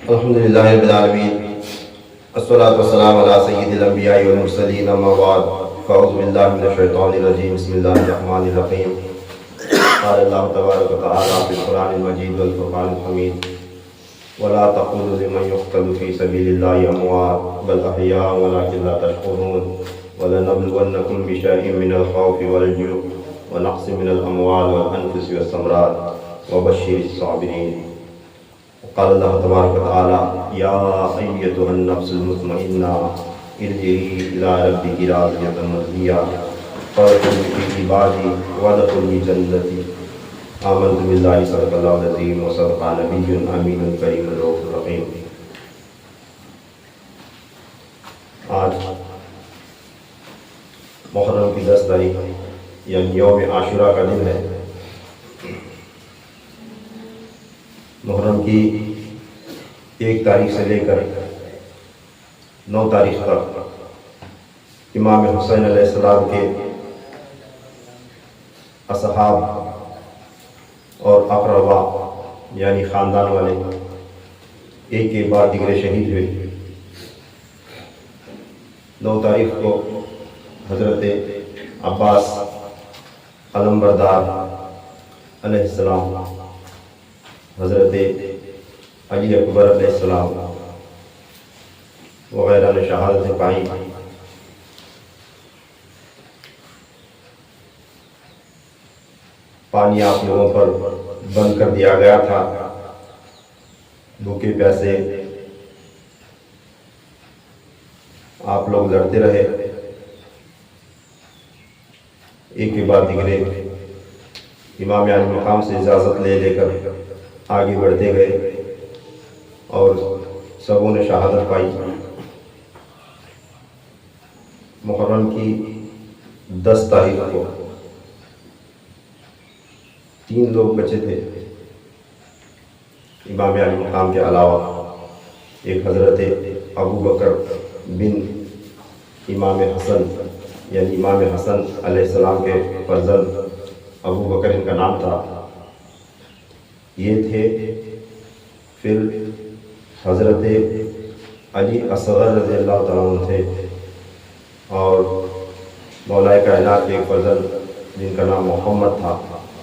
अल्हम्दुलिल्लाहि रब्बिल आलमीन अस्सलातु वस्सलामु अला सय्यिदिल अंबिया'i वल मुरसलीन अम्मा बाद फ़अऊज़ु बिल्लाहि मिनश शैतानिर रजीम बिस्मिल्लाहिर रहमानिर रहीम क़ाल अल्लाहु तबारक व तआला फ़िल क़ुरानिल मजीद वल फ़ुरक़ानिल हमीद वला तक़ूलू लिमन युक़्तलू फ़ी सबीलिल्लाहि अमवात बल अहयाअ वलाकिन ला तशऊरून वलनब्लुवन्नकुम बिशैइन मिनल ख़ौफ़ि वल जु'i व नक़्सिन मिनल अमवाल वल अनफ़ुसि वस्समरात व बश्शिरिस साबिरीन। क़ाल अल्लाहु तबारक व तआला या अय्युहन नफ्सुल मुतमइन्ना इरजिई इला रब्बिकी राज़ियतन मर्ज़िया फ़दख़ुली फ़ी इबादी वदख़ुली जन्नती। आमन्तु बिल्लाहि सदक़ल्लाहुल अज़ीम व सदक़ा नबियुल अमीनुल करीमुर रऊफ़ुर रहीम। आज मुहर्रम की 10 तारीख यानी यौम आशुरा का दिन है। मुहर्रम की 1 तारीख से लेकर 9 तारीख तक इमाम हुसैन अलैहिस्सलाम के असहाब और अक़रबा यानी ख़ानदान वाले एक के बाद दिगरे शहीद हुए। 9 तारीख को हज़रत अब्बास अलमबरदार अलैहिस्सलाम, हज़रत अली अकबर अलैहिस्सलाम वग़ैरह ने शहादत पाई। पानी आप लोगों पर बंद कर दिया गया था, भूखे प्यासे आप लोग लड़ते रहे। एक के बाद दिगरे इमाम आली मकाम से इजाज़त ले लेकर आगे बढ़ते गए और सबों ने शहादत पाई। मुहर्रम की 10 तारीख को 3 लोग बचे थे इमाम आली मकाम के अलावा। एक हज़रत अबू बकर बिन इमाम हसन यानी इमाम हसन अलैहिस्सलाम के फर्जंद अबू बकर इनका नाम था, ये थे। फिर हज़रत अली असग़र रज़ियल्लाहु तआला अन्हु थे और मौलाए कायनात के एक फर्जंद जिनका नाम मोहम्मद था,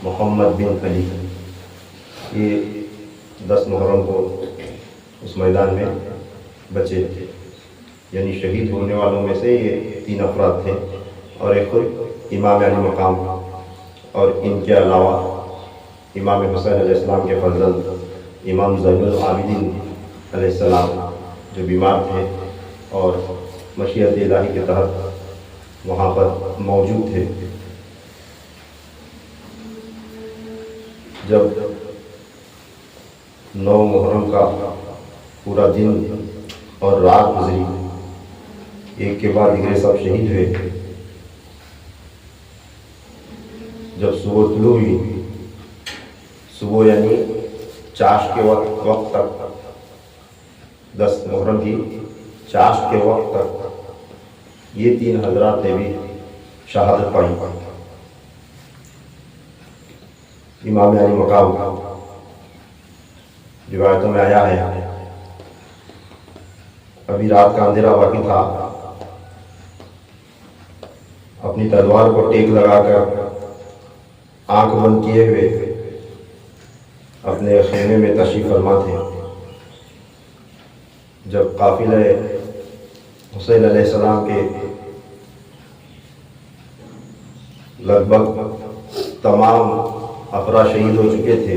मोहम्मद बिन अली। ये 10 मुहर्रम को उस मैदान में बचे यानी शहीद होने वालों में से ये 3 अफराद थे और एक खुद इमाम अली मकाम और इनके अलावा इमाम हुसैन अलैहिस्सलाम के फर्जंद इमाम ज़ैनुल आबिदीन अलैहिस्सलाम जो बीमार थे और मशीयत इलाही के तहत वहाँ पर मौजूद थे। जब 9 मुहर्रम का पूरा दिन और रात गुजरी, एक के बाद दिगरे सब शहीद हुए। जब सुबह तुलू हुई, सुबह यानी चाश के वक्त तक 10 मुहर्रम की चाश के वक्त तक ये 3 हजरात ने भी शहादत पाई। इमाम अली मकाम रिवायतों में आया है, अभी रात का अंधेरा बाकी था, अपनी तलवार को टेक लगाकर आंख बंद किए हुए अपने खेमे में तशरीफ़ फरमा थे। जब काफिले हुसैन अलैहिस्सलाम के लगभग तमाम अफरा शहीद हो चुके थे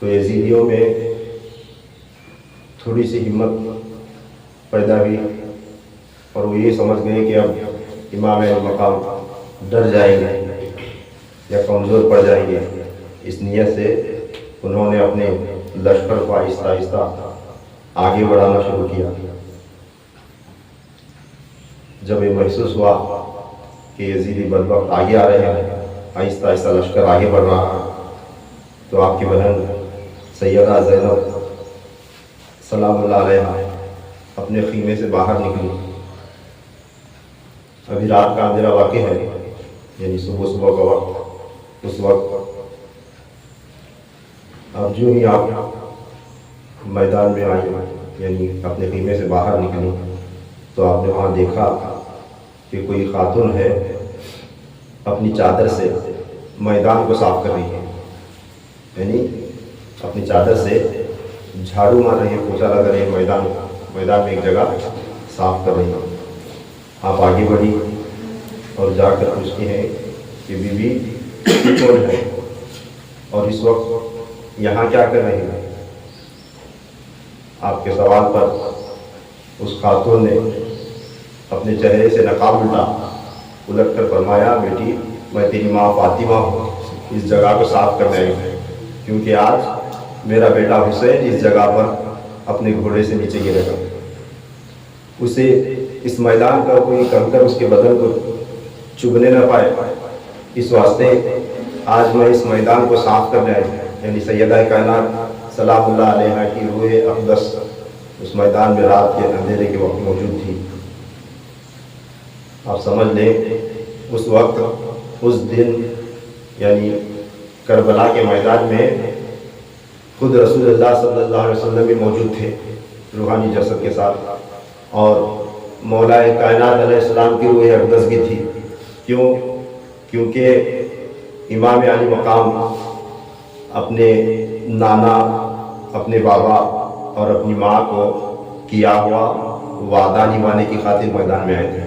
तो यजीदियों में थोड़ी सी हिम्मत पैदा हुई और वो ये समझ गए कि अब इमाम मकाम डर जाएंगे या कमज़ोर पड़ जाएंगे। इस नियत से उन्होंने अपने लश्कर को आहिस्ता आहिस्ता आगे बढ़ाना शुरू किया। जब ये महसूस हुआ कि यजीदी बदबख्त आगे आ रहे हैं, आहिस्ता आहिस्ता लश्कर आगे बढ़ रहा है, तो आपकी बहन सैयदा ज़ैनब सलामुल्लाह अलैहा अपने खीमे से बाहर निकली। अभी रात का अंधेरा वाक़ई है यानी सुबह सुबह का वक्त। उस वक्त अब जो ही आप मैदान में आई, यानी अपने खीमे से बाहर निकली, तो आपने वहाँ देखा कि कोई खातून है अपनी चादर से मैदान को साफ कर रही है, यानी अपनी चादर से झाड़ू मार रही है, पोछा लगा रही है, मैदान में एक जगह साफ कर रही है। आप आगे बढ़ी और जाकर पूछती हैं कि बीबी कौन है और इस वक्त यहाँ क्या कर रही है। आपके सवाल पर उस खातून ने अपने चेहरे से नकाब उलट कर फरमाया, बेटी मैं तेरी माँ फातिमा हूँ, इस जगह को साफ करने आई हूँ, क्योंकि आज मेरा बेटा हुसैन इस जगह पर अपने घोड़े से नीचे गिरेगा। उसे इस मैदान का कोई कंकर उसके बदन को चुभने न पाए, इस वास्ते आज मैं इस मैदान को साफ करने आई हूँ। यानी सैयदा कायनात सलामुल्लाह अलैहा की रूह अक़दस उस मैदान में रात के अंधेरे के वक्त मौजूद थी। आप समझ लें उस वक्त उस दिन यानी करबला के मैदान में खुद रसूलुल्लाह सल्लल्लाहु अलैहि वसल्लम भी मौजूद थे रूहानी जसद के साथ, और मौला कायनात अलैहिस्सलाम की रूह अक़दस भी थी। क्यों? क्योंकि इमाम अली मकाम अपने नाना, अपने बाबा और अपनी माँ को किया हुआ वादा निभाने की खातिर मैदान में आए थे।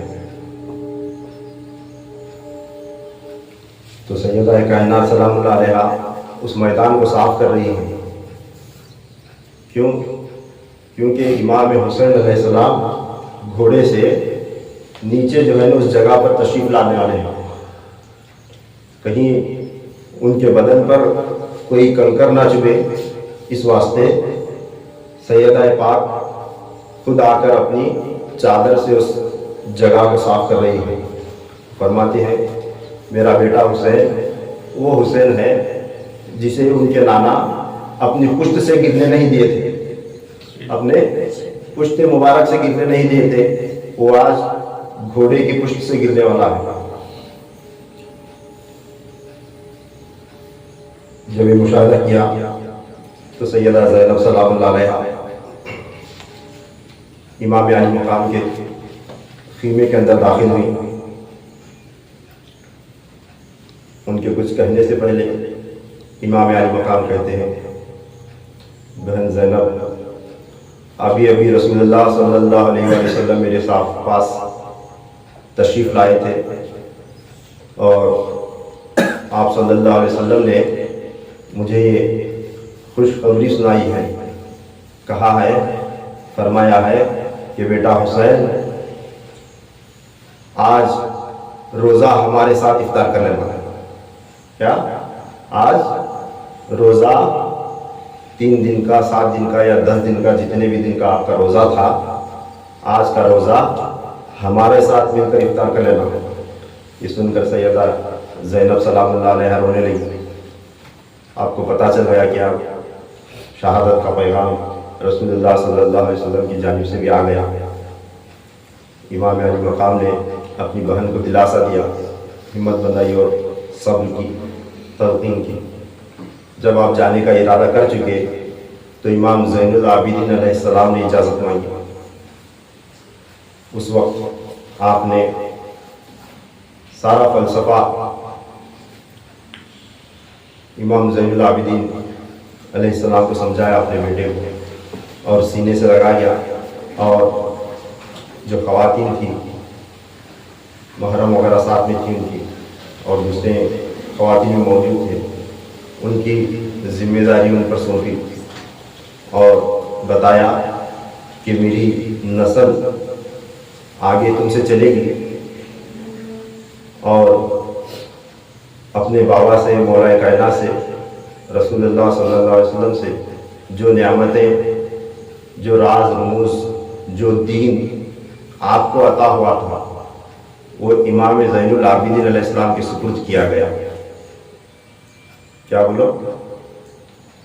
तो सैयदा कायनात सलामुल्लाह अलैहा उस मैदान को साफ कर रही हैं। क्यों? क्योंकि इमाम हुसैन अलैहिस्सलाम घोड़े से नीचे जो है ना उस जगह पर तशरीफ़ लाने वाले हैं। कहीं उनके बदन पर कोई कंकर ना चुभे, इस वास्ते सैयदा पाक खुद आकर अपनी चादर से उस जगह को साफ कर रही है। फरमाती है, मेरा बेटा हुसैन वो हुसैन है जिसे उनके नाना अपनी पुश्त से गिरने नहीं दिए थे, अपने पुश्त मुबारक से गिरने नहीं दिए थे, वो आज घोड़े की पुश्त से गिरने वाला है। जब ये मुशाहिदा किया तो सैयदा ज़ैनब सलामुल्लाह अलैहा इमाम अली मकाम के खीमे के अंदर दाखिल हुई। उनके कुछ कहने से पहले इमाम अली मकाम कहते हैं, बहन ज़ैनब, अभी अभी रसूलुल्लाह सल्लल्लाहु अलैहि वसल्लम मेरे पास तशरीफ़ लाए थे और आप सल्लल्लाहु अलैहि वसल्लम ने मुझे ये खुशखबरी सुनाई है, कहा है, फरमाया है कि बेटा हुसैन आज रोज़ा हमारे साथ इफ्तार करने वाला है। क्या? आज रोज़ा 3 दिन का, 7 दिन का या 10 दिन का, जितने भी दिन का आपका रोज़ा था, आज का रोज़ा हमारे साथ मिलकर इफ्तार कर लेना। ये सुनकर सैयदा ज़ैनब सलामुल्लाह अलैहा रोने लगी। आपको पता चल गया कि आप शहादत का पैगाम रसूलुल्लाह सल्लल्लाहु अलैहि वसल्लम की जानिब से भी आ गया। इमाम अली मकाम ने अपनी बहन को दिलासा दिया, हिम्मत बनाई और सब्र की, तलक़ीन की। जब आप जाने का इरादा कर चुके तो इमाम ज़ैनुल आबिदीन अलैहिस्सलाम ने इजाज़त मांगी। उस वक्त आपने सारा फ़लसफ़ा इमाम ज़ैनुल आबिदीन अलैहिस्सलाम को समझाया अपने बेटे को और सीने से लगाया। और जो ख़वातीन थी, महरम वगैरह साथ में थी उनकी, और दूसरे ख़वातीन मौजूद थे, उनकी ज़िम्मेदारी उन पर सौंपी और बताया कि मेरी नस्ल आगे तुमसे चलेगी और अपने बाबा से, मौला कायनात से, रसूलुल्लाह सल्लल्लाहु अलैहि वसल्लम से जो नेमतें, जो राज रमूज़, जो दीन आपको अता हुआ था, वो इमाम ज़ैनुल आबिदीन अलैहिस्सलाम के सुपुर्द किया गया। क्या बोलो?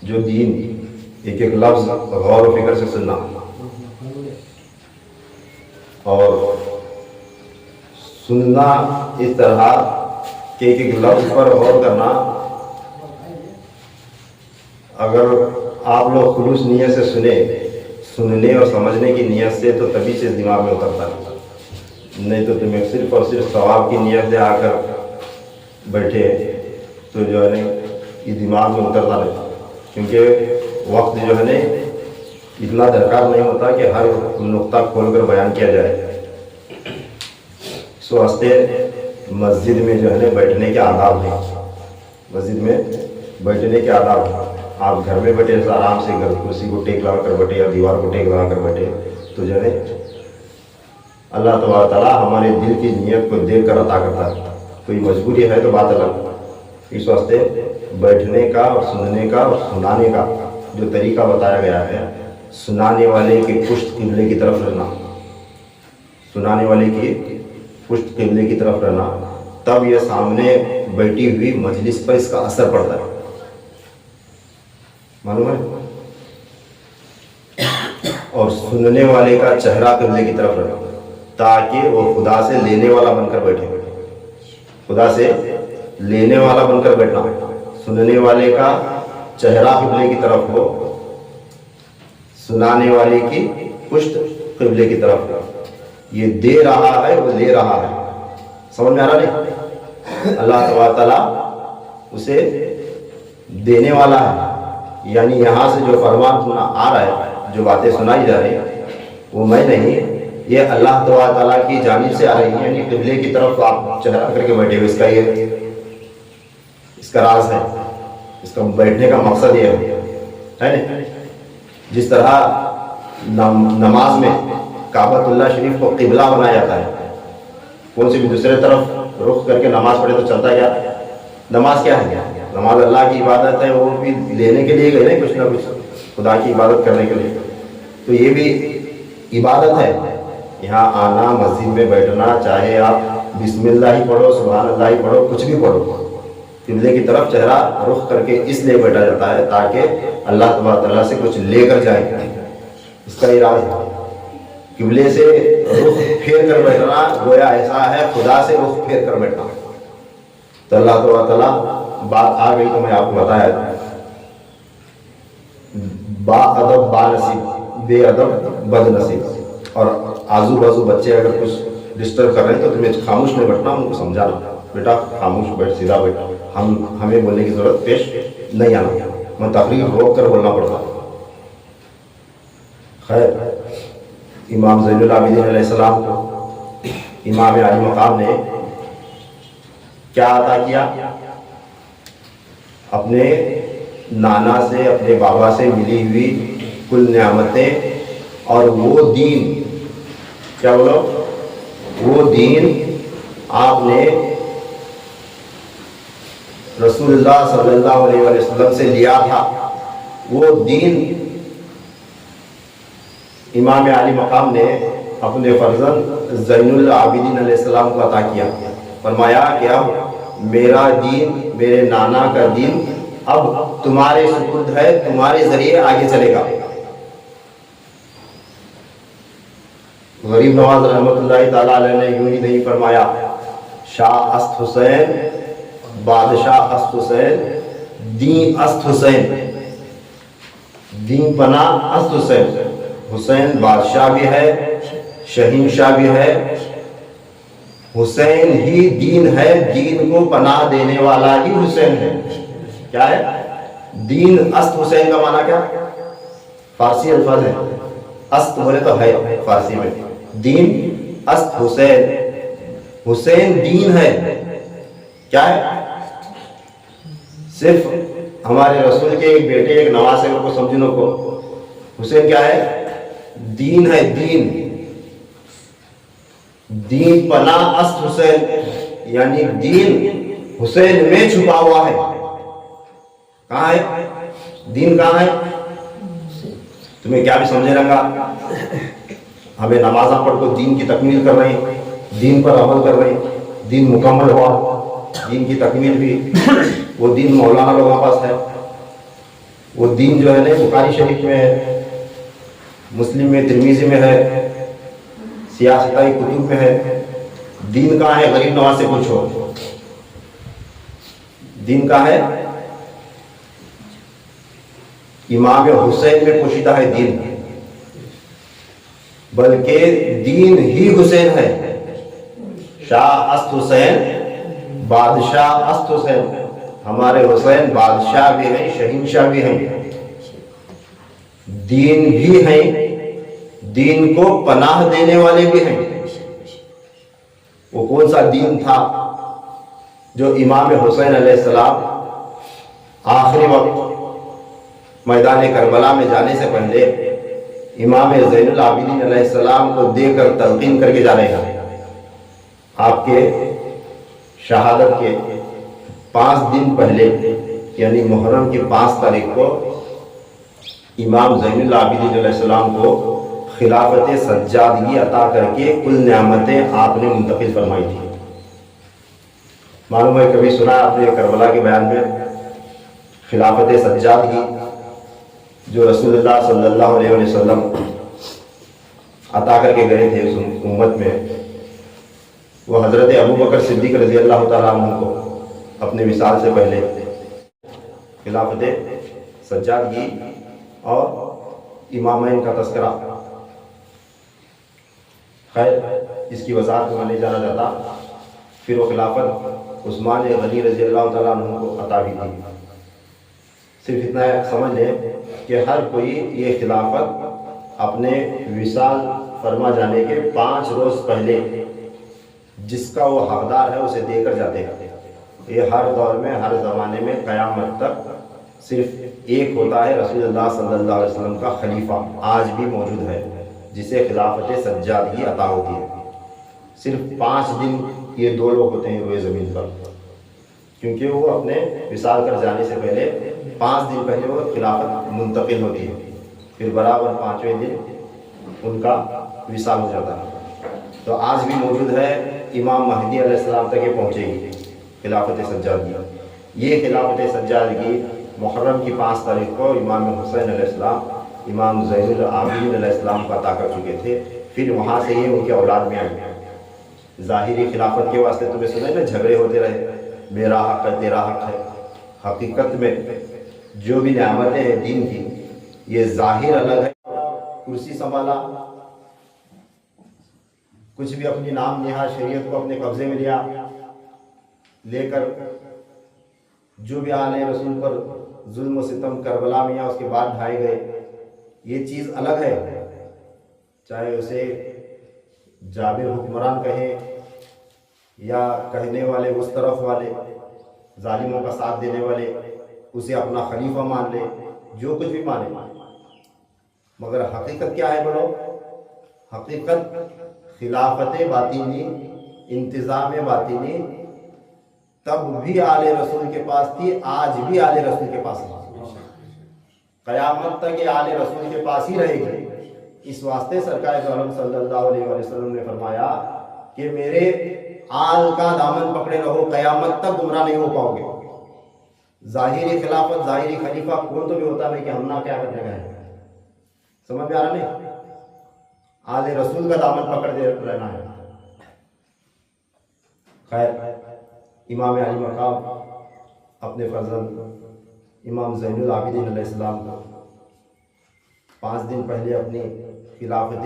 जो दीन, एक एक लफ्ज़ गौर व फिक्र से सुनना और सुनना इस तरह कि एक एक लफ्ज़ पर गौर करना। अगर आप लोग खुलूस नीयत से सुनने और समझने की नीयत से तो तभी से दिमाग में उतरता है। नहीं तो तुम्हें सिर्फ और सिर्फ सवाब की नीयत से आकर बैठे तो जो है ना ये दिमाग में उतरता नहीं, क्योंकि वक्त जो है ना इतना दरकार नहीं होता कि हर नुक्ता खोलकर बयान किया जाए। सो वास्ते मस्जिद में जो है ना बैठने के आदाब हैं, मस्जिद में बैठने के आदाब हैं। आप घर में बैठे आराम से घर कुर्सी को टेक लगा कर बैठे या दीवार को टेक लगा कर बैठे तो जो है अल्लाह तबारक तआला हमारे दिल की नीयत को देख कर अता करता है। कोई मजबूरी है तो बात अलग। इस वास्ते बैठने का और सुनने का और सुनाने का जो तरीका बताया गया है, सुनाने वाले की पुश्त किबले की तरफ रहना, सुनाने वाले की पुश्त किबले की तरफ रहना, तब यह सामने बैठी हुई मजलिस पर इसका असर पड़ता है। मालूम है? और सुनने वाले का चेहरा किबले की तरफ रहना, ताकि वो खुदा से लेने वाला बनकर बैठे, खुदा से लेने वाला बनकर बैठना। सुनने वाले का चेहरा किबले की तरफ हो, सुनाने वाले की पुश्त किबले की तरफ। ये दे रहा है वो ले रहा है, समझ में आ रहा नहीं? अल्लाह तबारक तआला उसे देने वाला है, यानी यहाँ से जो फरमान सुना आ रहा है, जो बातें सुनाई जा रही है वो मैं नहीं, ये अल्लाह तबारक तआला की जानिब से आ रही है। यानी किबले की तरफ आप चेहरा करके बैठे हुए, इसका ये इसका राज है, इसका बैठने का मकसद ये है ना। जिस तरह नमाज में काबतुल्लाह शरीफ को किबला बनाया जाता है, कौन सी भी दूसरे तरफ रुख करके नमाज पढ़े तो चलता क्या? नमाज क्या है? नमाज अल्लाह की इबादत है, वो भी लेने के लिए गए ना, कुछ ना कुछ खुदा की इबादत करने के लिए, तो ये भी इबादत है। यहाँ आना, मस्जिद में बैठना, चाहे आप बिस्मिल्लाह ही पढ़ो, सुभान अल्लाह ही पढ़ो, कुछ भी पढ़ो, किबले की तरफ चेहरा रुख करके इसलिए बैठा जाता है ताकि अल्लाह तबारक तआला से कुछ लेकर जाए, इसका इरादा है। किबले से रुख फेर कर बैठना गोया ऐसा है खुदा से रुख फेर कर बैठना। तो अल्लाह तबारक तआला, बात आ गई तो मैं आपको बताया, बा अदब बा नसीब, बे अदब बद नसीब। और आजू बाजू बच्चे अगर कुछ डिस्टर्ब कर रहे हैं तो तुम्हें खामोश नहीं बैठना, उनको समझाना, बेटा खामोश बैठ, सीधा बैठ, हमें बोलने की जरूरत पेश नहीं आना, मैं तकरीर रोक कर बोलना पड़ता। खैर, इमाम ज़ैनुल आबिदीन अलैहिस्सलाम को इमाम आली मकाम ने क्या अता किया? अपने नाना से, अपने बाबा से मिली हुई कुल नेमतें और वो दीन, क्या बोलो, वो दीन आपने रसूलुल्लाह सल्लल्लाहु अलैहि वसल्लम से लिया था। वो दीन इमाम आली मकाम ने अपने फर्जंद ज़ैनुल आबिदीन अलैहिस्सलाम को अता किया। फरमाया कि अब मेरा दीन, मेरे नाना का दीन अब तुम्हारे सुपुर्द है, तुम्हारे जरिए आगे चलेगा। गरीब नवाज रहमतुल्लाहि ताला अलैह ने यूं ही नहीं फरमाया, शाह अस्त हुसैन, बादशाह अस्त हुसैन, दीन अस्त हुसैन, दीन पना अस्त हुसैन। हुसैन बादशाह भी है, शहीनशाह भी है, हुसैन ही दीन है, दीन को पनाह देने वाला ही हुसैन है। क्या है? दीन अस्त हुसैन का माना क्या? फारसी अल्फाज है, अस्त बोले तो है फारसी में, दीन अस्त हुसैन, हुसैन दीन है। क्या है? सिर्फ हमारे रसूल के एक बेटे, एक नवासे को समझने को, हुसैन क्या है? दीन है, दीन, दीन पना अस्त हुसैन, यानी दीन हुसैन में छुपा हुआ है। कहाँ है दीन? कहाँ है? तुम्हें क्या भी समझे रंगा, हमें नमाज़ पढ़ को दीन की तकमील कर रहे हैं, दीन पर अमल कर रहे हैं, दीन मुकम्मल हुआ, दीन की तकमील भी वो दीन मौलाना लोगों के पास है। वो दीन जो है ना बुखारी शरीफ में है, मुस्लिम में, तिरमिज़ी में है, सियासताई कुतुब में है। दीन कहाँ है? गरीब नवाज से पूछो, दीन कहाँ है? इमाम हुसैन में पोशीदा है दीन, बल्कि दीन ही हुसैन है। शाह अस्त हुसैन, बादशाह अस्त हुसैन। हमारे हुसैन बादशाह भी हैं, शहीनशाह भी हैं, दीन भी हैं, दीन को पनाह देने वाले भी हैं। वो कौन सा दीन था जो इमाम हुसैन अलैहिस्सलाम आखिरी वक्त मैदान करबला में जाने से पहले इमाम ज़ैनुल आबिदीन अलैहिस्सलाम को देकर तलकीन करके जा रहे हैं। आपके शहादत के 5 दिन पहले यानी मुहर्रम की 5 तारीख को इमाम ज़ैनुल आबिदीन अलैहिस्सलाम को खिलाफत सज्जादगी अता करके कुल नेमतें आपने मुंतकिल फरमाई थी। मालूम है, कभी सुना आपने करबला के बयान में खिलाफत सज्जादगी जो रसूलुल्लाह सल्लल्लाहु अलैहि वसल्लम अता करके गए थे उस उम्मत में, वो हज़रत अबू बकर सिद्दीक़ रज़ी अल्लाह ताला अन्हु को अपने विसाल से पहले खिलाफत सज्जादगी और इमामैन का तस्करा। खैर, इसकी वज़ाहत में नहीं जाना जाता। फिर वो खिलाफत उस्मान गनी रज़ी अल्लाह ताला अन्हु को अता भी थी। सिर्फ इतना समझ लें कि हर कोई ये खिलाफत अपने विसाल फरमा जाने के 5 रोज़ पहले जिसका वो हकदार है उसे देकर जाते हैं। ये हर दौर में, हर ज़माने में क़यामत तक सिर्फ एक होता है, रसूलुल्लाह सल्लल्लाहु अलैहि वसल्लम का खलीफा आज भी मौजूद है, जिसे खिलाफत सज्जादगी अता होती है। सिर्फ 5 दिन ये 2 लोग होते हैं रोए ज़मीन पर, क्योंकि वो अपने विसाल कर जाने से पहले 5 दिन पहले वो खिलाफत मुंतकिल होती है। फिर बराबर 5वें दिन उनका विसाल हो जाता है। तो आज भी मौजूद है, इमाम महदी अलैहिस्सलाम तक ये पहुँचेगी खिलाफत सज्जादगी। ये खिलाफत सज्जादगी मुहर्रम की 5 तारीख को इमाम हुसैन अलैहिस्सलाम इमाम ज़ैनुल आबिदीन अलैहिस्सलाम को अता कर चुके थे। फिर वहाँ से ये उनके औलाद में आए। ज़ाहिरी खिलाफत के वास्ते तुम्हें सुने ना, झगड़े होते रहे, मेरा हक है, तेरा हक है। हकीकत में जो भी नेमतें हैं दीन की, ये ज़ाहिर अलग है। कुर्सी संभाला, कुछ भी अपनी नाम नेहा शरीयत को अपने कब्जे में लिया, लेकर जो भी आले रसूल पर जुल्म व सितम करबला में या उसके बाद ढाए गए, ये चीज़ अलग है। चाहे उसे जाबिर हुक्मरान कहें या कहने वाले उस तरफ वाले जालिमों का साथ देने वाले उसे अपना खलीफा मान ले, जो कुछ भी माने, मगर हकीकत क्या है बोलो? हकीकत खिलाफत बातिनी, इंतज़ाम बातिनी तब भी आले रसूल के पास थी, आज भी आले रसूल के पास है, क़यामत तक ये आले रसूल के पास ही रहेगी। इस वास्ते सरकार दो आलम सल्लल्लाहु अलैहि वसल्लम ने फरमाया कि मेरे आल का दामन पकड़े रहो, क़यामत तक गुमराह नहीं हो पाओगे। ज़ाहिरी खिलाफत, ज़ाहिरी खलीफा कौन तो भी होता नहीं कि हम ना क्या करने गए, समझ में आ रहा नहीं? आले रसूल का दामन पकड़ दे रहना है। खैर, इमाम अली मकाम अपने फर्जंद इमाम ज़ैनुल आबिदीन अलैहिस्सलाम को 5 दिन पहले अपनी खिलाफत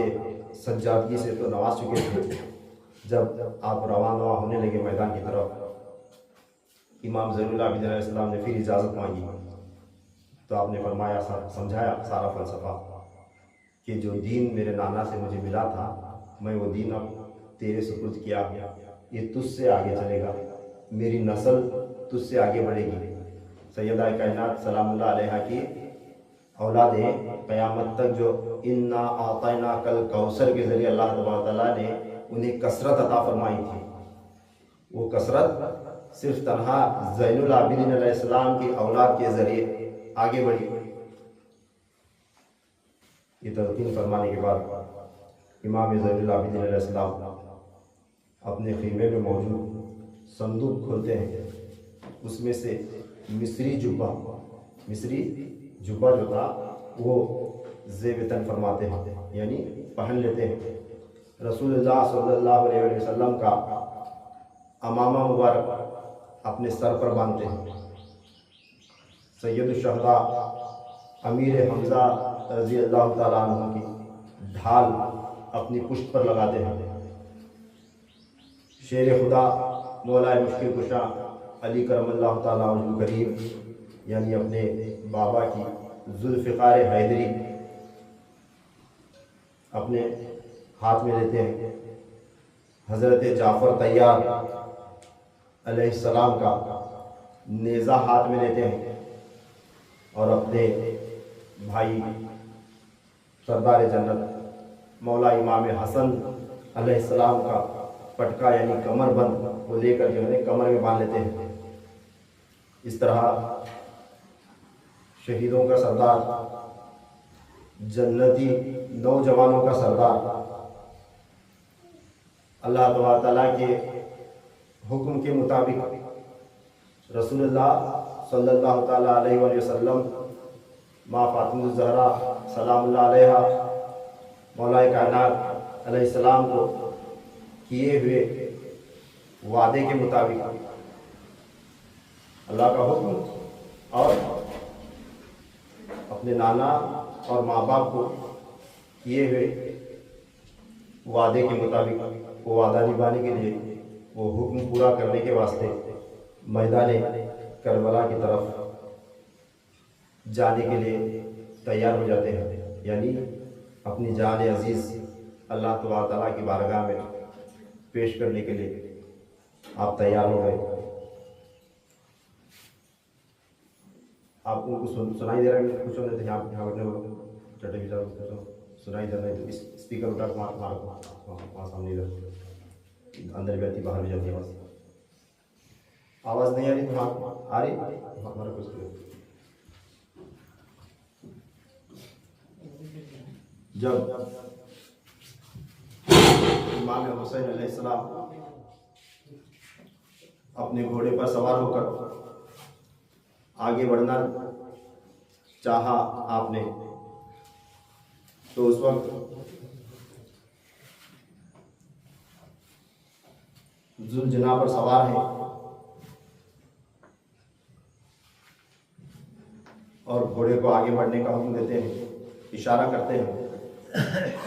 सज्जादगी से तो नवाज चुके थे। जब आप रवाना होने लगे मैदान की तरफ, इमाम ज़ैनुल आबिदीन अलैहिस्सलाम ने फिर इजाज़त मांगी, तो आपने फरमाया, समझाया सारा फ़लसफ़ा कि जो दीन मेरे नाना से मुझे मिला था, मैं वो दीन अब तेरे सुपुर्द किया, ये तुझसे आगे चलेगा, मेरी नस्ल तुझसे आगे बढ़ेगी। सैयदा कायनात सलामुल्लाह अलैहा की औलादें क़यामत तक जो इन्ना आतैना कल कौसर के ज़रिए अल्लाह तबारक तआला ने उन्हें कसरत अता फरमाई थी, वो कसरत सिर्फ तन्हा ज़ैनुल आबिदीन अलैहिस्सलाम की औलाद के ज़रिए आगे बढ़ी। ये तलक़ीन फरमाने के बाद इमाम ज़ैनुल आबिदीन अलैहिस्सलाम अपने खीमे में मौजूद संदूक खोलते हैं, उसमें से मिस्री जुब्बा जो था वो ज़ेब-ए-तन फरमाते हैं, यानी पहन लेते हैं। रसूलुल्लाह सल्लल्लाहु अलैहि वसल्लम का अमामा मुबारक अपने सर पर बांधते हैं। सैयदुश शुहदा अमीर हमज़ा रज़ी अल्लाह ताला अन्हु की ढाल अपनी पुश्त पर लगाते हैं। शेर खुदा मौला मुश्किल कुशा अली करमल्लाहु ताला वजहुल करीम यानी अपने बाबा की जुल्फ़िकार हैदरी अपने हाथ में लेते हैं। हज़रत जाफ़र तैयार अलैहिस्सलाम का नेज़ा हाथ में लेते हैं और अपने भाई सरदार जन्नत मौला इमाम हसन अलैहिस्सलाम का पटका यानी कमरबंद को लेकर जो है कमर में बांध लेते हैं। इस तरह शहीदों का सरदार, जन्नती नौजवानों का सरदार, अल्लाह ताला के हुक्म के मुताबिक रसूलुल्लाह सल्लल्लाहु ताला अलैहि वसल्लम माँ फातिमा ज़हरा सलामुल्लाह अलैहा मौला कायनात अलैहिस्सलाम को किए हुए वादे के मुताबिक अल्लाह का हुक्म और अपने नाना और माँ बाप को किए हुए वादे के मुताबिक वो वादा निभाने के लिए, वो हुक्म पूरा करने के वास्ते मैदान करबला की तरफ जाने के लिए तैयार हो जाते हैं। यानी अपनी जान अजीज़ अल्लाह ताला की बारगाह में पेश करने के लिए आप तैयार हो गए। आप उनको सुनाई दे रहा है कुछ होने यहाँ चटे विचार सुनाई दे रहा है तो इस स्पीकर उठा वहाँ सामने इधर अंदर भी आती बाहर भी जाती आवाज़ नहीं आ रही तो वहाँ आ रही हमारा कुछ जब इमाम हुसैन अलैहिस्सलाम अपने घोड़े पर सवार होकर आगे बढ़ना चाहा आपने, तो उस वक्त जुलजना पर सवार है और घोड़े को आगे बढ़ने का हुक्म देते हैं, इशारा करते हैं।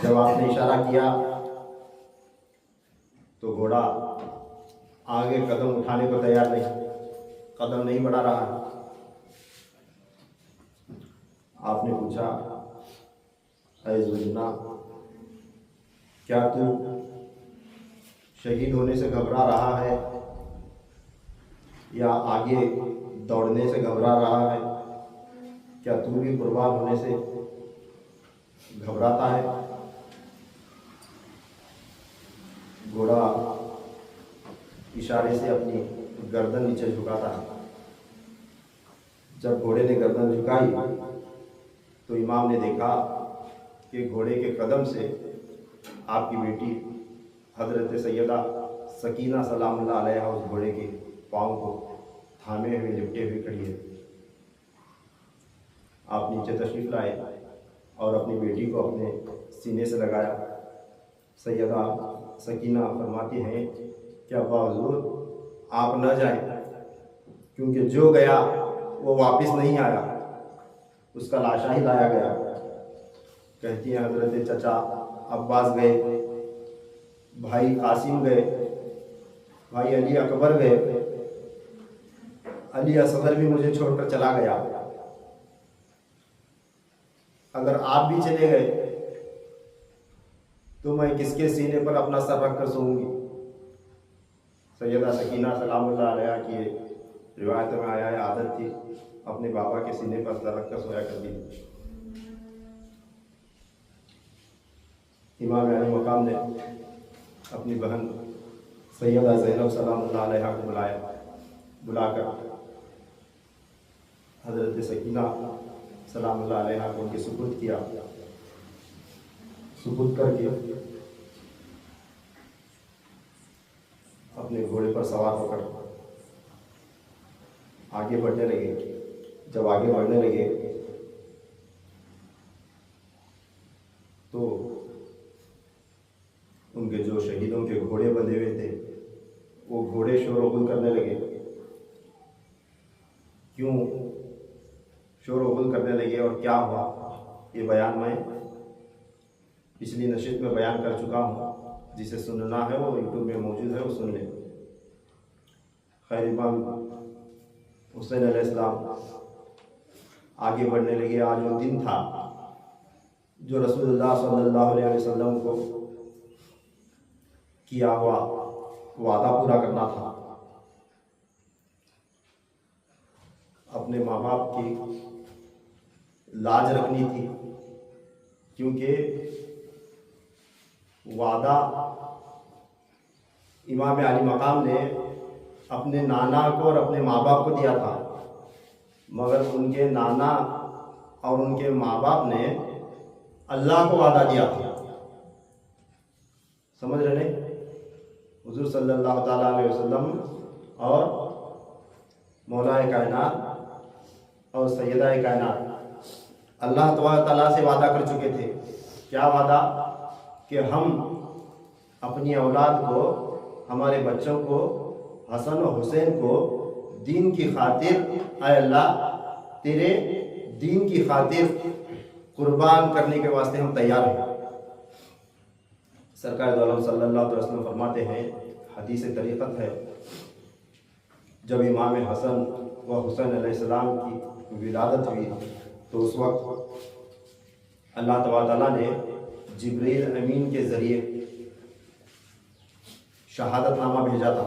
जब आपने इशारा किया तो घोड़ा आगे कदम उठाने को तैयार नहीं, कदम नहीं बढ़ा रहा है। आपने पूछा, ऐ जुलजना, क्या तू शहीद होने से घबरा रहा है या आगे दौड़ने से घबरा रहा है? क्या तू भी कुर्बान होने से घबराता है? घोड़ा इशारे से अपनी गर्दन नीचे झुकाता है। जब घोड़े ने गर्दन झुकाई तो इमाम ने देखा कि घोड़े के कदम से आपकी बेटी हज़रत सैयदा सकीना सलामुल्लाह अलैहा उस घोड़े के पाँव को थामे हुए लिपटे हुए खड़ी है। आप नीचे तशरीफ़ लाए और अपनी बेटी को अपने सीने से लगाया। सैयदा सकीना फरमाती हैं कि अब्बा हुज़ूर आप न जाएं, क्योंकि जो गया वो वापस नहीं आया, उसका लाशा ही लाया गया। कहती हैं हज़रत चचा अब्बास गए, भाई कासिम गए, भाई अली अकबर गए, अली असगर भी मुझे छोड़कर चला गया। अगर आप भी चले गए तो मैं किसके सीने पर अपना सर रख कर सोऊंगी? सैयदा सकीना सलामुल्लाह अलैहा की रिवायत में आया है, आदत थी अपने बाबा के सीने पर सर रख कर सोया करती। इमाम अली मकाम ने अपनी बहन सैयदा ज़ैनब सलामुल्लाह अलैहा को बुलाकर हज़रत सकीना सलामुल्लाह अलैहा को उनके सुपुर्द किया। सुपुर्द करके अपने घोड़े पर सवार होकर आगे बढ़ने लगे। जब आगे बढ़ने लगे तो उनके जो शहीदों के घोड़े बंधे हुए थे वो घोड़े शोर गुल करने लगे। क्यों शोर गुल करने लगे। और क्या हुआ, ये बयान मैं पिछली नशिस्त में बयान कर चुका हूँ, जिसे सुनना है वो यूट्यूब में मौजूद है, वो सुन ले। खैर, इमाम हुसैन अलैहिस्सलाम आगे बढ़ने लगे। आज वो दिन था जो रसूलुल्लाह सल्लल्लाहु अलैहि वसल्लम को किया हुआ वादा पूरा करना था। अपने माँ बाप की लाज रखनी थी, क्योंकि वादा इमाम अली मकाम ने अपने नाना को और अपने माँ बाप को दिया था, मगर उनके नाना और उनके माँ बाप ने अल्लाह को वादा दिया था। समझ रहे नहीं? हुजूर सल्लल्लाहु ताला अलैहि वसल्लम और मौलाए कायनात और सैयदाए कायनात अल्लाह ताला से वादा कर चुके थे। क्या वादा? कि हम अपनी औलाद को, हमारे बच्चों को, हसन और हुसैन को दीन की खातिर, आए अल्लाह तेरे दीन की खातिर कुर्बान करने के वास्ते हम तैयार हैं। सरकार दो आलम सल्लल्लाहु अलैहि वसल्लम फरमाते हैं, हदीस तरीक़त है, जब इमाम हसन व हुसैन अलैहिस्सलाम की विलादत हुई तो उस वक्त अल्लाह ताला ने जिब्रील अमीन के ज़रिए शहादतनामा भेजा था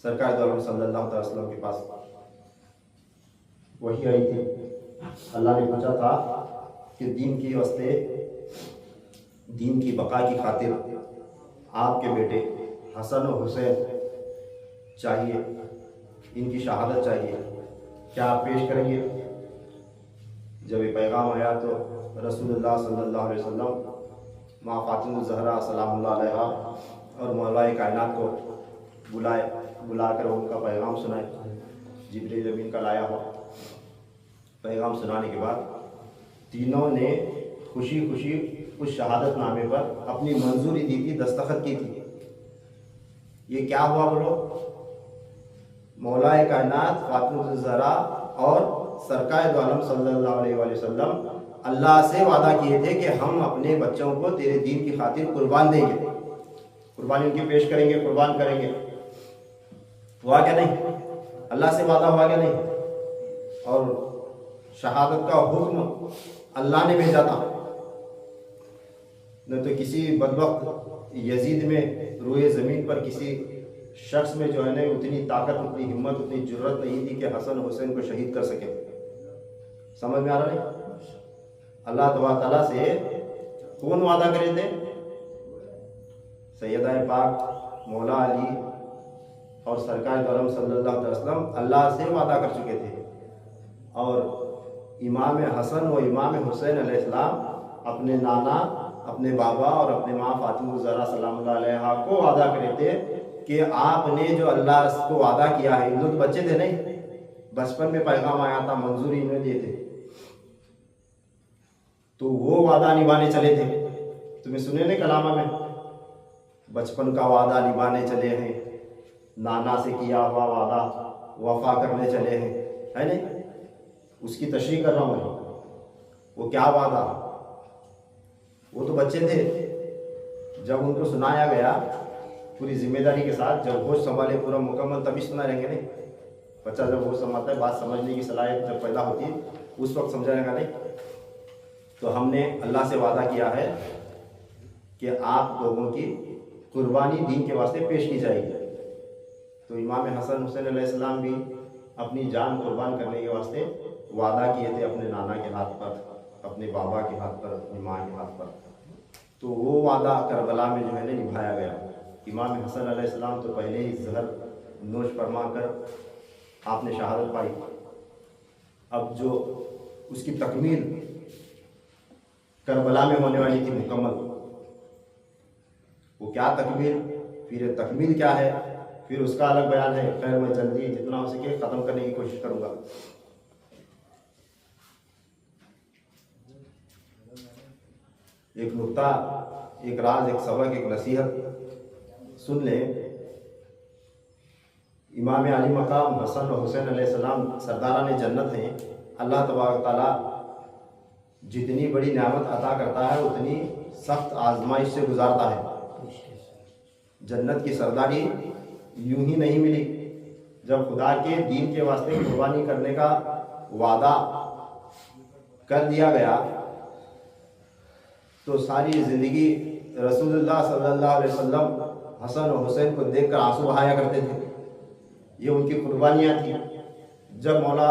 सरकार दो आलम सल्लल्लाहु अलैहि वसल्लम के पास। वही आई थी। अल्लाह ने पूछा था कि दीन की वास्ते, दीन की बका की खातिर आपके बेटे हसन और हुसैन चाहिए, इनकी शहादत चाहिए, क्या आप पेश करेंगे? जब ये पैगाम आया तो रसूलुल्लाह सल्लल्लाहु अलैहि वसल्लम माँ फातिमा ज़हरा सलामुल्लाह अलैहा और मौलाए कायनात को बुलाकर उनका पैगाम सुनाए। जिब्रील अमीन का लाया हुआ पैगाम सुनाने के बाद तीनों ने खुशी खुशी उस शहादतनामे पर अपनी मंजूरी दी थी, दस्तखत की थी। ये क्या हुआ बोलो? मौलाए कायनात फातिमा ज़हरा और सरकार दो आलम सल्लल्लाहु अलैहि वसल्लम अल्लाह से वादा किए थे कि हम अपने बच्चों को तेरे दीन की खातिर कुर्बान देंगे, कुर्बानी उनकी पेश करेंगे, कुर्बान करेंगे। हुआ क्या नहीं? अल्लाह से वादा हुआ क्या नहीं? और शहादत का हुक्म अल्लाह ने भेजा था, न तो किसी बदबख्त यजीद में रूए ज़मीन पर किसी शख्स में जो है ना उतनी ताकत, उतनी हिम्मत, उतनी जुर्रत नहीं थी कि हसन हुसैन को शहीद कर सके। समझ में आ रहा है? अल्लाह ताला से कौन वादा करे थे? सैयदा पाक मौला अली और सरकार करम सल्लल्लाहु अलैहि वसल्लम अल्लाह से वादा कर चुके थे, और इमाम हसन व इमाम हुसैन अलैहिस्सलाम अपने नाना, अपने बाबा और अपने माँ फातिमा ज़हरा सलामुल्लाह अलैहा को वादा करे थे कि आपने जो अल्लाह को वादा किया है, इन लोग बच्चे थे नहीं, बचपन में पैगाम आया था, मंजूरी इन्हें दिए थे, तो वो वादा निभाने चले थे। तुम्हें सुने नहीं कलामा में, बचपन का वादा निभाने चले हैं, नाना से किया हुआ वादा वफा करने चले हैं, है नहीं? उसकी तशरीह कर रहा हूँ मैं। वो क्या वादा? वो तो बच्चे थे, जब उनको सुनाया गया पूरी जिम्मेदारी के साथ, जब होश संभाले पूरा मुकम्मल, तभी सुना रहेंगे नहीं। बच्चा जब होश संभालता है, बात समझने की सलाहियत जब पैदा होती है, उस वक्त समझाएगा नहीं। तो हमने अल्लाह से वादा किया है कि आप लोगों की कुर्बानी दीन के वास्ते पेश की जाएगी। तो इमाम हसन हुसैन अलैहिस्सलाम भी अपनी जान कुर्बान करने के वास्ते वादा किए थे अपने नाना के हाथ पर, अपने बाबा के हाथ पर, अपनी माँ के हाथ पर। तो वो वादा करबला में जो है ना निभाया गया। इमाम हसन अलैहिस्सलाम तो पहले ही जहर नोश फरमा कर आपने शहादत पाई। अब जो उसकी तकमील करबला में होने वाली थी मुकम्मल, वो क्या तकमील, फिर तकमील क्या है, फिर उसका अलग बयान है। खैर, मैं जल्दी जितना हो सके ख़त्म करने की कोशिश करूँगा। एक नुक्ता, एक राज, एक सबक, एक नसीहत सुन ले। इमाम अली मकाम हसन और हुसैन अलैहिस्सलाम सरदारान जन्नत हैं। अल्लाह तबारक ताला जितनी बड़ी नेमत अता करता है उतनी सख्त आजमाइश से गुजारता है। जन्नत की सरदारी यूं ही नहीं मिली। जब खुदा के दीन के वास्ते कुर्बानी करने का वादा कर दिया गया तो सारी ज़िंदगी रसूलुल्लाह सल्लल्लाहु अलैहि वसल्लम हसन और हुसैन को देखकर आंसू बहाया करते थे। ये उनकी कुर्बानियाँ थी। जब मौला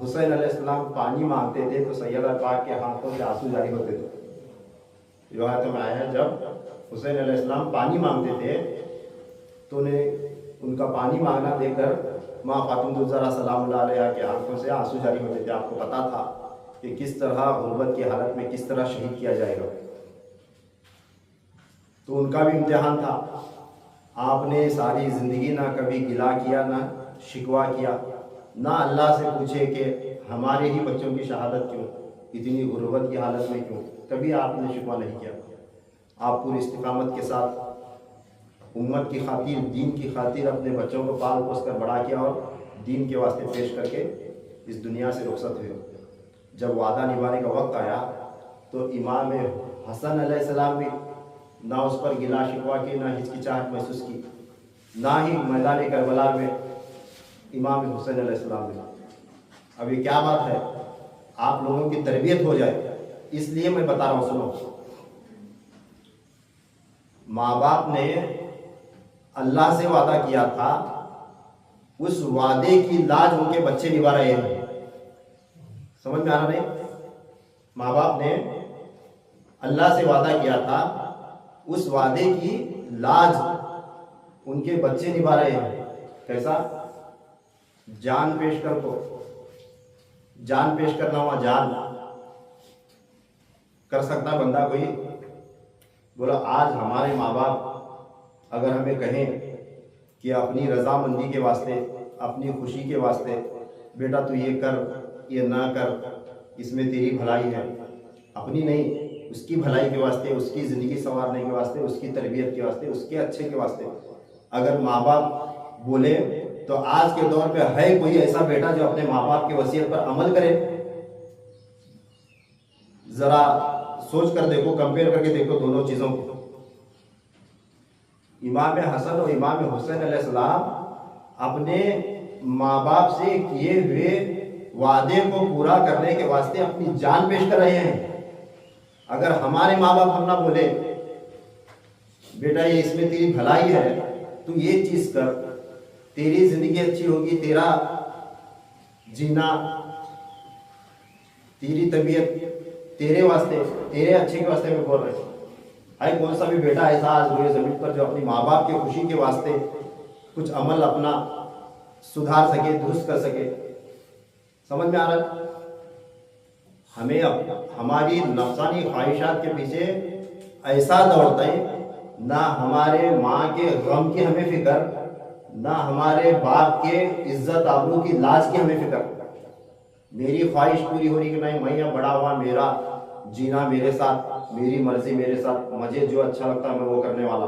हुसैन अलैहिस्सलाम पानी मांगते थे तो सैयदा पाक के हाथों से आंसू जारी होते थे। रिवायत में आया है जब हुसैन अलैहिस्सलाम पानी मांगते थे तो उन्हें उनका पानी मांगना देखकर माँ फातिमा ज़हरा सलामुल्लाह अलैहा के आंखों से आंसू जारी होते थे। आपको पता था कि किस तरह गुर्बत की हालत में किस तरह शहीद किया जाएगा, तो उनका भी इम्तिहान था। आपने सारी ज़िंदगी ना कभी गिला किया ना शिकवा किया, ना अल्लाह से पूछे कि हमारे ही बच्चों की शहादत क्यों, इतनी गुर्बत की हालत में क्यों, कभी आपने शिकवा नहीं किया। आप पूरी इस्तिकामत के साथ उम्मत की खातिर, दीन की खातिर अपने बच्चों को पाल पोस कर बड़ा किया और दीन के वास्ते पेश करके इस दुनिया से रुखसत हुए। जब वादा निभाने का वक्त आया तो इमाम हसन अलैहिस्सलाम भी ना उस पर गिला शिकवा की, ना हिचकिचाहट महसूस की, ना ही मैदान करबला में इमाम हुसैन अलैहिस्सलाम ने। अब ये क्या बात है, आप लोगों की तरबियत हो जाए इसलिए मैं बता रहा हूँ। सुनो, माँ बाप ने अल्लाह से वादा किया था, उस वादे की लाज उनके बच्चे निभा रहे हैं। समझ में आ रहा नहीं? माँ बाप ने अल्लाह से वादा किया था, उस वादे की लाज उनके बच्चे निभा रहे हैं। कैसा? जान पेश कर, को जान पेश करना हुआ, जान कर सकता बंदा कोई? बोला आज हमारे माँ बाप अगर हमें कहें कि अपनी रजामंदी के वास्ते, अपनी खुशी के वास्ते, बेटा तू ये कर ये ना कर, इसमें तेरी भलाई है, अपनी नहीं उसकी भलाई के वास्ते, उसकी ज़िंदगी संवारने के वास्ते, उसकी तरबियत के वास्ते, उसके अच्छे के वास्ते अगर माँ बाप बोले तो आज के दौर पे है कोई ऐसा बेटा जो अपने माँ बाप की वसीयत पर अमल करे? जरा सोच कर देखो, कंपेयर करके देखो दोनों चीज़ों को। इमाम हसन और इमाम हुसैन अलैहिस्सलाम अपने माँ बाप से किए हुए वादे को पूरा करने के वास्ते अपनी जान पेश कर रहे हैं। अगर हमारे माँ बाप हम ना बोले बेटा ये इसमें तेरी भलाई है, तू ये चीज कर, तेरी जिंदगी अच्छी होगी, तेरा जीना, तेरी तबीयत तेरे वास्ते, तेरे अच्छे के वास्ते में बोल रहे हैं। भाई कौन सा भी बेटा ऐसा आज रोए जमीन पर जो अपनी माँ बाप की खुशी के वास्ते कुछ अमल अपना सुधार सके, दुरुस्त कर सके? समझ में आ रहा है? हमें हमारी नफसानी ख्वाहिशात के पीछे ऐसा दौड़ते हैं, ना हमारे माँ के गम की हमें फिक्र, ना हमारे बाप के इज्जत आबरू की लाज की हमें फिक्र। मेरी ख्वाहिश पूरी हो रही कि नहीं, मैं यहाँ बड़ा हुआ, मेरा जीना मेरे साथ, मेरी मर्जी मेरे साथ, मुझे जो अच्छा लगता है मैं वो करने वाला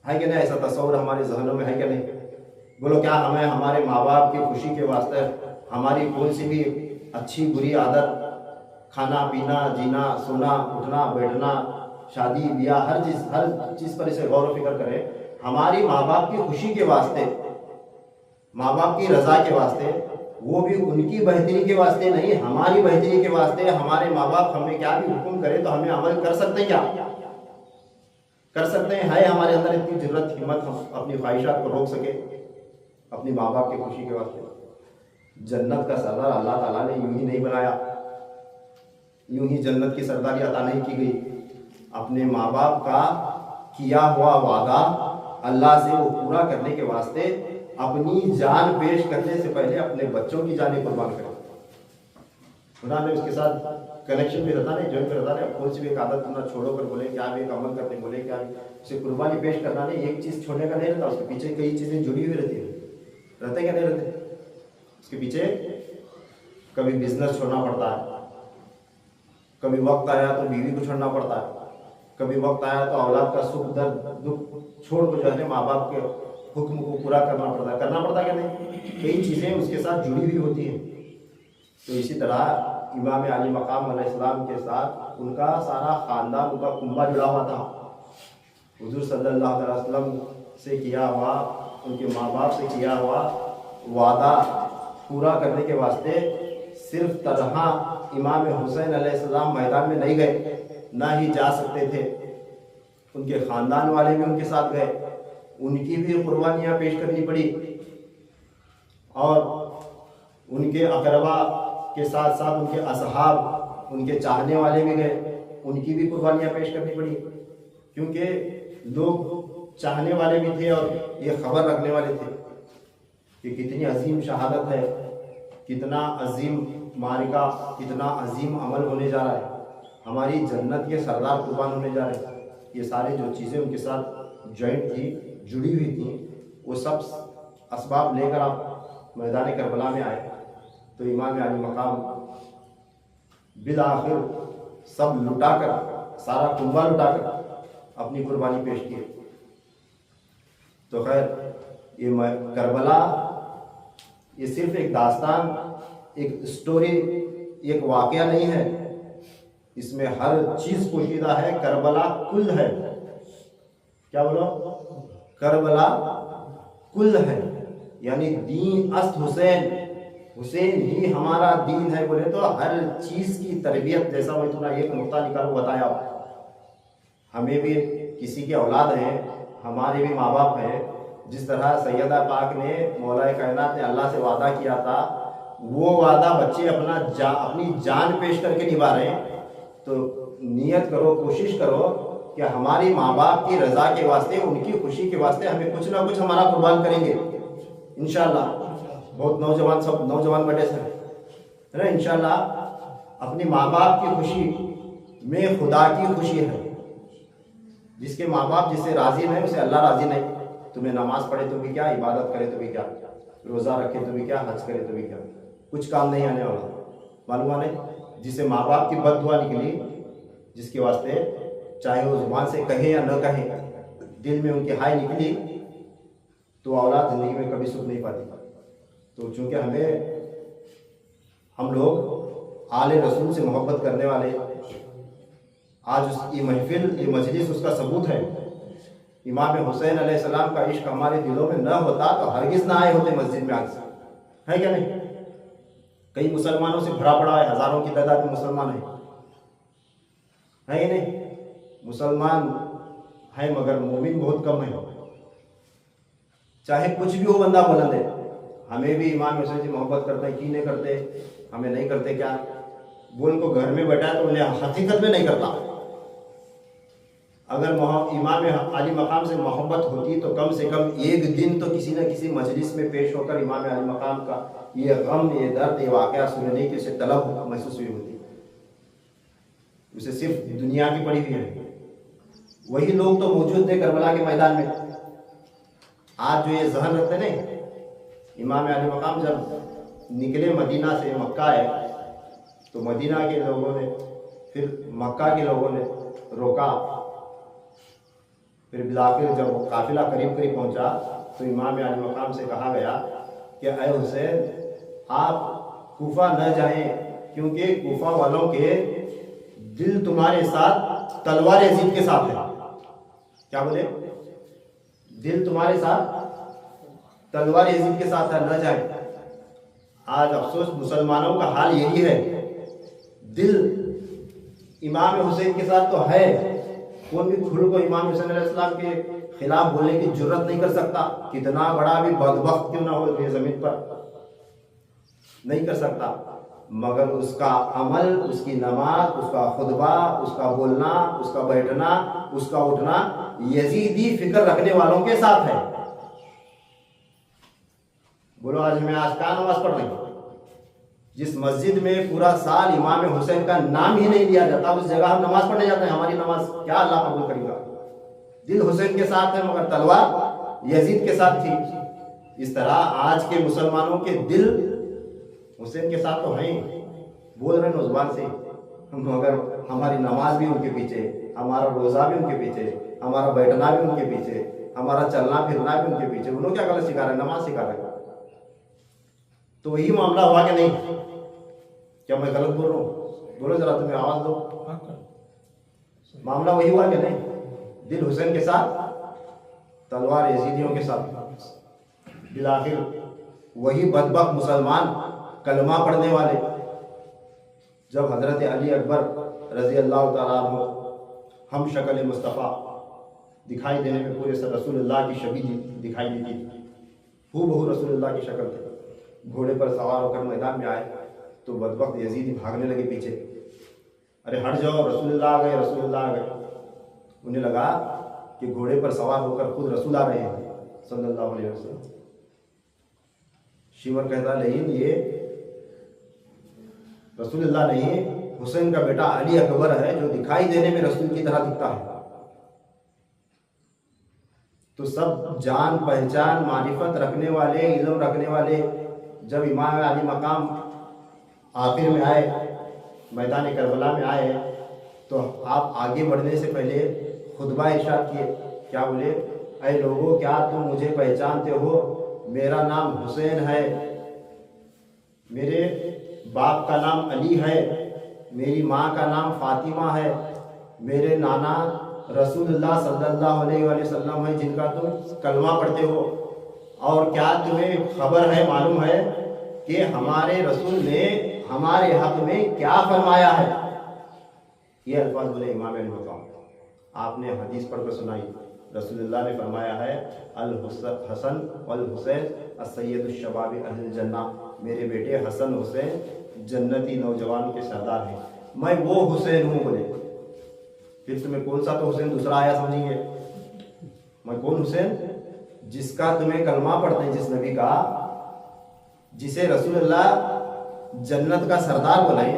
है कि नहीं? ऐसा तस्वर हमारे जहनों में है कि नहीं? बोलो, क्या हमें हमारे माँ बाप की खुशी के वास्ते हमारी कौन सी भी अच्छी बुरी आदत, खाना पीना, जीना, सोना, उठना, बैठना, शादी ब्याह, हर चीज़ पर इसे गौर फिक्र करें? हमारी माँ बाप की खुशी के वास्ते, माँ बाप की रजा के वास्ते, वो भी उनकी बेहतरी के वास्ते नहीं, हमारी बेहतरी के वास्ते हमारे माँ बाप हमें क्या भी हुक्म करे तो हमें अमल कर सकते हैं? क्या कर सकते हैं? है हमारे अंदर इतनी जरूरत, हिम्मत हम अपनी ख्वाहिशात को रोक सके अपनी माँ बाप की खुशी के वास्ते? जन्नत का सरदार अल्लाह ताला ने यूं ही नहीं बनाया, यूं ही जन्नत की सरदारी अता नहीं की गई। अपने माँ बाप का किया हुआ वादा अल्लाह से वो पूरा करने के वास्ते अपनी जान पेश करने से पहले अपने बच्चों की जान कुर्बान करें। खुदा ने उसके साथ कनेक्शन भी रहता नहीं, ज्वाइन रहता नहीं। कौन सी भी एक आदत ना छोड़ो कर बोले, क्या भी एक अमल करने बोले, क्या उसे कुर्बानी पेश करना नहीं, एक चीज़ छोड़ने का नहीं रहता, उसके पीछे कई चीज़ें जुड़ी हुई रहती है। रहते क्या नहीं रहते? उसके पीछे कभी बिजनेस छोड़ना पड़ता है, कभी वक्त आया तो बीवी को छोड़ना पड़ता है, कभी वक्त आया तो औलाद का सुख दर्द दुख छोड़ को जो है माँ बाप के हुक्म को पूरा करना पड़ता है। करना पड़ता है क्या नहीं? कई चीज़ें उसके साथ जुड़ी हुई होती हैं। तो इसी तरह इमाम अली मकाम अलैहिस्सलाम के साथ उनका सारा ख़ानदान, उनका कुंबा जुड़ा हुआ था। हुजूर सल्लल्लाहु अलैहि वसल्लम से किया हुआ, उनके माँ बाप से किया हुआ वादा पूरा करने के वास्ते सिर्फ तन्हा इमाम हुसैन अलैहिस्सलाम मैदान में नहीं गए, ना ही जा सकते थे, उनके ख़ानदान वाले भी उनके साथ गए, उनकी भी कुर्बानियाँ पेश करनी पड़ी, और उनके अकरबा के साथ साथ उनके असहाब, उनके चाहने वाले भी गए, उनकी भी कुर्बानियाँ पेश करनी पड़ी, क्योंकि लोग चाहने वाले भी थे और ये खबर रखने वाले थे कि कितनी अजीम शहादत है, कितना अजीम मारिका, कितना अजीम अमल होने जा रहा है, हमारी जन्नत के सरदार कुर्बान होने जा रहे हैं। ये सारी जो चीज़ें उनके साथ जॉइंट थी, जुड़ी हुई थी, वो सब असबाब लेकर आप मैदान करबला में आए। तो इमाम अली मकाम बिल आखिर सब लुटाकर, सारा कुंबा लुटाकर अपनी कुर्बानी पेश की। तो खैर ये करबला ये सिर्फ एक दास्तान, एक स्टोरी, एक वाक़या नहीं है, इसमें हर चीज़ पोशीदा है। करबला कुल है, क्या बोलो, करबला कुल है, यानी दीन अस्त हुसैन, हुसैन ही हमारा दीन है। बोले तो हर चीज़ की तरबियत, जैसा मैं तुम्हारा एक नुक्ता निकाल बताया, हमें भी किसी के औलाद हैं, हमारे भी माँ बाप हैं, जिस तरह सैयदा पाक ने, मौला कायनात ने अल्लाह से वादा किया था, वो वादा बच्चे अपनी जान पेश करके निभा रहे हैं। तो नियत करो, कोशिश करो कि हमारी माँ बाप की रज़ा के वास्ते, उनकी खुशी के वास्ते हमें कुछ ना कुछ हमारा कुर्बान करेंगे इंशाअल्लाह। बहुत नौजवान, सब नौजवान बैठे से है ना, इंशाअल्लाह अपनी माँ बाप की खुशी में खुदा की खुशी है। जिसके माँ बाप जिससे राज़ी नहीं, उसे अल्लाह राज़ी नहीं। तुम्हें नमाज पढ़े तो भी क्या, इबादत करे तो भी क्या, रोज़ा रखे तो भी क्या, हज करे तो भी क्या, कुछ काम नहीं आने वाला। मालूम नहीं, जिसे माँ बाप की बद्दुआ निकली, जिसके वास्ते चाहे वो जुबान से कहे या न कहे, दिल में उनकी हाय निकली, तो औलाद ज़िंदगी में कभी सुख नहीं पाती। तो चूँकि हम लोग आले रसूल से मोहब्बत करने वाले, आज ये महफिल, ये मजलिस उसका सबूत है। इमाम हुसैन अलैहिस्सलाम का इश्क हमारे दिलों में न होता तो हरगिज़ ना आए होते मस्जिद में, आज है क्या नहीं। कई मुसलमानों से भरा पड़ा है, हज़ारों की तादाद में मुसलमान है कि नहीं। मुसलमान है मगर मोमिन बहुत कम है। चाहे कुछ भी हो बंदा बुलंद है, हमें भी इमाम हुसैन से मोहब्बत करते हैं कि नहीं करते, हमें नहीं करते क्या, वो उनको घर में बैठा तो उन्हें हकीकत में नहीं करता। अगर इमाम अली मकाम से मोहब्बत होती तो कम से कम एक दिन तो किसी न किसी मजलिस में पेश होकर इमाम अली मकाम का ये गम, ये दर्द, ये वाक़या सुनने की उसे तलब महसूस हुई होती। उसे सिर्फ दुनिया की पड़ी हुई है। वही लोग तो मौजूद थे करबला के मैदान में। आज जो ये जहन रखते नहीं, इमाम अली मकाम जब निकले मदीना से, मक्का है, तो मदीना के लोगों ने, फिर मक्का के लोगों ने रोका। फिर बिलाखिर जब काफिला करीब करीब पहुंचा तो इमाम अली मकाम से कहा गया कि अय हुसैन, आप कूफा न जाएं, क्योंकि कूफा वालों के दिल तुम्हारे साथ तलवार यजीद के साथ है। क्या बोले, दिल तुम्हारे साथ तलवार यजीद के साथ है, न जाए। आज अफसोस मुसलमानों का हाल यही है, दिल इमाम हुसैन के साथ तो है, कोई भी खुल को इमाम हुसैन अलैहिस्सलाम के खिलाफ बोलने की जुर्रत नहीं कर सकता, कितना बड़ा भी बदबख्त क्यों ना हो ये जमीन पर, नहीं कर सकता। मगर उसका अमल, उसकी नमाज, उसका खुतबा, उसका बोलना, उसका बैठना, उसका उठना यजीदी फिक्र रखने वालों के साथ है। बोलो आज मैं आज क्या नमाज पढ़ रही हूँ, जिस मस्जिद में पूरा साल इमाम हुसैन का नाम ही नहीं लिया जाता, उस जगह हम नमाज पढ़ने जाते हैं। हमारी नमाज क्या अल्लाह कबूल करेगा। दिल हुसैन के साथ है मगर तलवार यजीद के साथ थी। इस तरह आज के मुसलमानों के दिल हुसैन के साथ तो हैं, बोल रहे हैं जुबान से, मगर हमारी नमाज भी उनके पीछे, हमारा रोज़ा भी उनके पीछे, हमारा बैठना भी उनके पीछे, हमारा चलना फिरना भी उनके पीछे। उन्होंने क्या गलत सिखा रहे हैं, नमाज सिखा रहे हैं। तो वही मामला हुआ कि नहीं, क्या मैं गलत बोल रहा हूँ? बोलो जरा, तुम्हें आवाज दो। मामला वही हुआ क्या नहीं? दिल हुसैन के साथ, तलवार यजीदियों के साथ। बिलाखिर वही बदबख्त मुसलमान कलमा पढ़ने वाले जब हजरत अली अकबर रजी अल्लाह तआला अन्हु हम शक्ल मुस्तफ़ा दिखाई देने में पूरे रसूलुल्लाह की शबी दिखाई देती थी, हूबहू रसूलुल्लाह की शक्ल थी। घोड़े पर सवार होकर मैदान में आए तो बदबख्त यजीदी भागने लगे पीछे, अरे हट जाओ, रसूलुल्लाह आ गए, रसूलुल्लाह आ गए। उन्हें लगा कि घोड़े पर सवार होकर खुद रसूल आ रहे हैं सल्लल्लाहु अलैहि वसल्लम। शिमर कहता लेकिन ये रसूलुल्लाह नहीं, हुसैन का बेटा अली अकबर है जो दिखाई देने में रसूल की तरह दिखता है। तो सब जान पहचान मारिफत रखने वाले, इल्म रखने वाले जब इमाम अली मकाम आखिर में आए, मैदान करबला में आए, तो आप आगे बढ़ने से पहले खुतबा इरशाद किए। क्या बोले? ऐ लोगों, क्या तुम मुझे पहचानते हो? मेरा नाम हुसैन है, मेरे बाप का नाम अली है, मेरी माँ का नाम फातिमा है, मेरे नाना रसूलुल्लाह सल्लल्लाहु अलैहि वसल्लम है जिनका तुम कलमा पढ़ते हो। और क्या तुम्हें खबर है, मालूम है कि हमारे रसूल ने हमारे हक में क्या फरमाया है? ये अल्फाज बोले इमाम अली मकाम। आपने हदीस पढ़कर सुनाई, रसूलुल्लाह ने फरमाया है अल हसन वल हुसैन अस्सय्यदुश शबाब अहल जन्ना, मेरे बेटे हसन हुसैन जन्नती नौजवान के सरदार हैं, मैं वो हुसैन हूँ। बोले फिर तुम्हें कौन सा तो हुसैन दूसरा आया समझेंगे? मैं कौन हुसैन? जिसका तुम्हें कलमा पढ़ते हैं, जिस नबी का, जिसे रसूलुल्लाह जन्नत का सरदार बोले,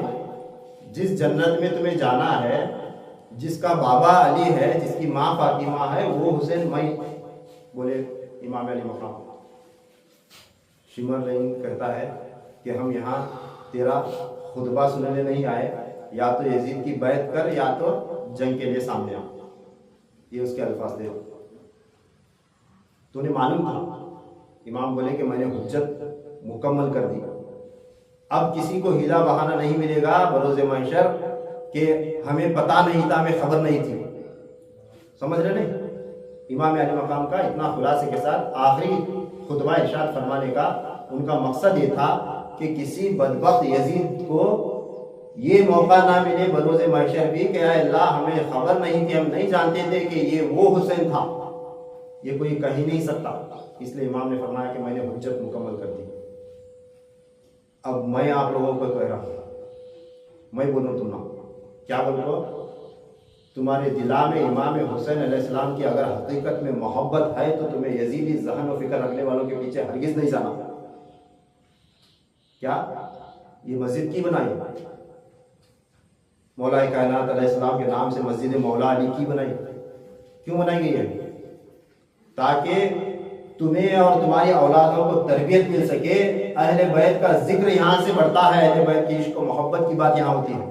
जिस जन्नत में तुम्हें जाना है, जिसका बाबा अली है, जिसकी माँ फातिमा है, वो हुसैन मैं। बोले इमाम अली मकाम। शिमर लईन कहता है कि हम यहाँ तेरा खुतबा सुनने नहीं आए, या तो यजीद की बैत कर या तो जंग के लिए सामने आ। ये उसके अल्फाज थे। तूने मालूम था? इमाम बोले कि मैंने हुज्जत मुकम्मल कर दी, अब किसी को हिला बहाना नहीं मिलेगा बरोज़े महशर कि हमें पता नहीं था, हमें खबर नहीं थी। समझ रहे नहीं? इमाम अली मकाम का इतना खुलासे के साथ आखिरी खुतबा इरशाद फरमाने का उनका मकसद ये था कि किसी बदबख्त यजीद को ये मौका ना मिले बरोज़े महशर भी कि अल्लाह हमें खबर नहीं थी, हम नहीं जानते थे कि ये वो हुसैन था, ये कोई कह ही नहीं सकता। इसलिए इमाम ने फरमाया कि मैंने हुज्जत मुकम्मल कर दी। अब मैं आप लोगों को कह रहा हूँ, मैं बोलूँ तुम ना, क्या बोल रहे हो? तुम्हारे दिला में इमाम हुसैन अलैहिस्सलाम की अगर हकीकत में मोहब्बत है तो तुम्हें यजीदी जहन और फिक्र रखने वालों के पीछे हरगिज नहीं जाना। क्या ये मस्जिद की बनाई? मौला कायनात अलैहिस्सलाम के नाम से मस्जिद मौला अली की बनाई? क्यों बनाई गई है? ताकि तुम्हें और तुम्हारी औलादों को तरबियत मिल सके। अहले बैत का जिक्र यहाँ से बढ़ता है, अहले बैत की इश्क और मोहब्बत की बात यहाँ होती है।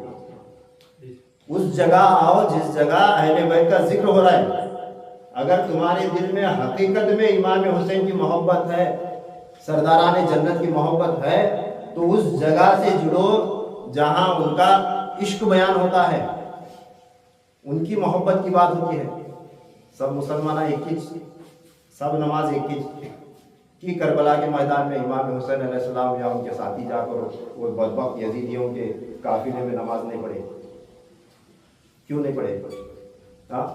उस जगह आओ जिस जगह अहले बैत का जिक्र हो रहा है। अगर तुम्हारे दिल में हकीकत में इमाम हुसैन की मोहब्बत है, सरदारान जन्नत की मोहब्बत है, तो उस जगह से जुड़ो जहां उनका इश्क बयान होता है, उनकी मोहब्बत की बात होती है। सब मुसलमान एक ही, सब नमाज एक ही कि करबला के मैदान में इमाम हुसैन अलैहिस्सलाम या उनके साथी जाकर वो बदबख्त यजीदियों के काफिले में नमाज नहीं पढ़े? क्यों नहीं पढ़े? हाँ,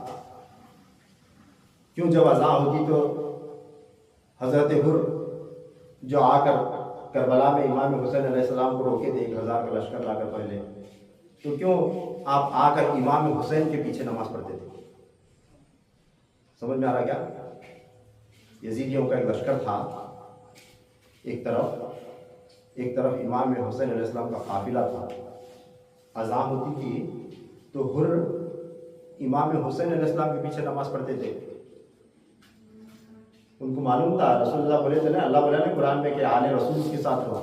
क्यों? जब अज़ां होती तो हजरत हुर जो आकर करबला में इमाम हुसैन अलैहिस्सलाम को रोके थे 1000 का लश्कर लाकर पहले, तो क्यों आप आकर इमाम हुसैन के पीछे नमाज पढ़ते थे? समझ में आ रहा क्या? यजीदियों का एक लश्कर था, एक तरफ इमाम हुसैन अलैहिस्सलाम का काफिला था। अज़ां होती थी तो हुर इमाम हुसैन अलैहिस्सलाम के पीछे नमाज पढ़ते थे। उनको मालूम था, रसूलुल्लाह बोले थे ना, अल्लाह बोला ना कुरान में कि आले रसूल के साथ रहो।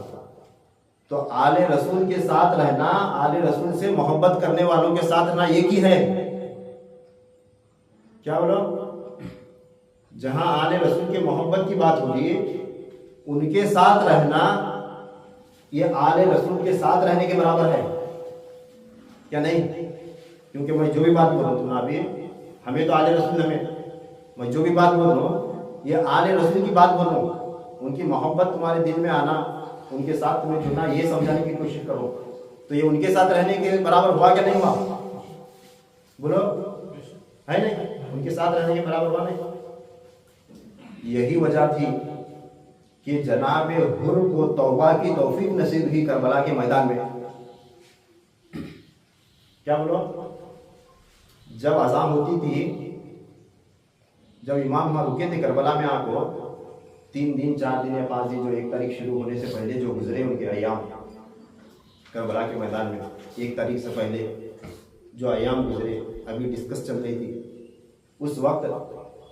तो आले रसूल के साथ रहना, आले रसूल से मोहब्बत करने वालों के साथ रहना एक ही है। क्या बोलो? जहां आले रसूल के मोहब्बत की बात होगी, उनके साथ रहना, ये आले रसूल के साथ रहने के बराबर है क्या नहीं? क्योंकि मैं जो भी बात बोलूँ तुम अभी हमें तो आले रसूल हमें, मैं जो भी बात बोल रहा हूँ ये आले रसूल की बात बोल रहा हूँ। उनकी मोहब्बत तुम्हारे दिल में आना, उनके साथ तुम्हें जुड़ना, ये समझाने की कोशिश करो। तो ये उनके साथ रहने के बराबर हुआ क्या नहीं हुआ? बोलो, है नहीं? उनके साथ रहने के बराबर हुआ नहीं? यही वजह थी कि जनाब हुर को तौबा की तौफीक नसीब हुई करबला के मैदान में। क्या बोलो? जब अज़ान होती थी, जब इमाम वहां रुके थे करबला में, आपको 3 दिन 4 दिन या 5 दिन जो 1 तारीख शुरू होने से पहले जो गुजरे उनके अयाम करबला के मैदान में, 1 तारीख से पहले जो अयाम गुजरे, अभी डिस्कस चल रही थी, उस वक्त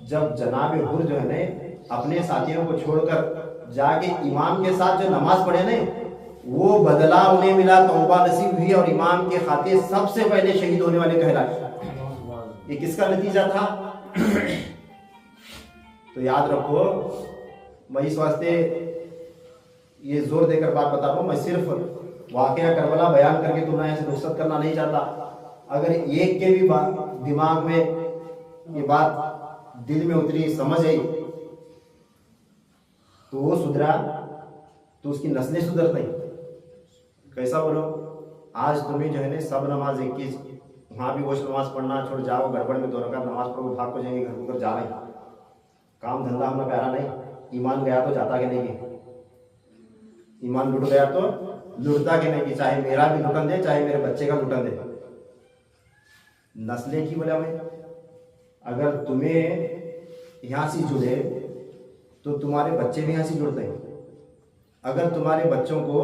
जब जनाब हुर जो है ना अपने साथियों को छोड़कर जाके इमाम के साथ जो नमाज पढ़े ना, वो बदला उन्हें मिला, तौबा नसीब हुई और इमाम के खातिर सबसे पहले शहीद होने वाले कहलाए। ये किसका नतीजा था? तो याद रखो, मैं इस वास्ते ये जोर देकर बात बता रहा हूँ, मैं सिर्फ वाकया करबला बयान करके तुम्हें ऐसे रुखसत करना नहीं चाहता। अगर एक के भी दिमाग में ये बात दिल में उतरी, समझ आई, तो वो सुधरा तो उसकी नस्लें सुधर नहीं। कैसा बोलो? आज तुम्हें जो है ना सब नमाज 21, वहाँ भी वो नमाज पढ़ना छोड़ जाओ, गड़बड़ में 2 रकात नमाज पढ़ो, भाग को जाएंगे, घर को जा रहे, काम धंधा हमने प्यारा नहीं। ईमान गया तो जाता के नहीं कि, ईमान लुट गया तो लुटता के नहीं कि, चाहे मेरा भी लुटन दे, चाहे मेरे बच्चे का लुटन दे। नस्लें की बोला मैं, अगर तुम्हें यहाँ से जुड़े तो तुम्हारे बच्चे भी यहाँ से जुड़ते हैं। अगर तुम्हारे बच्चों को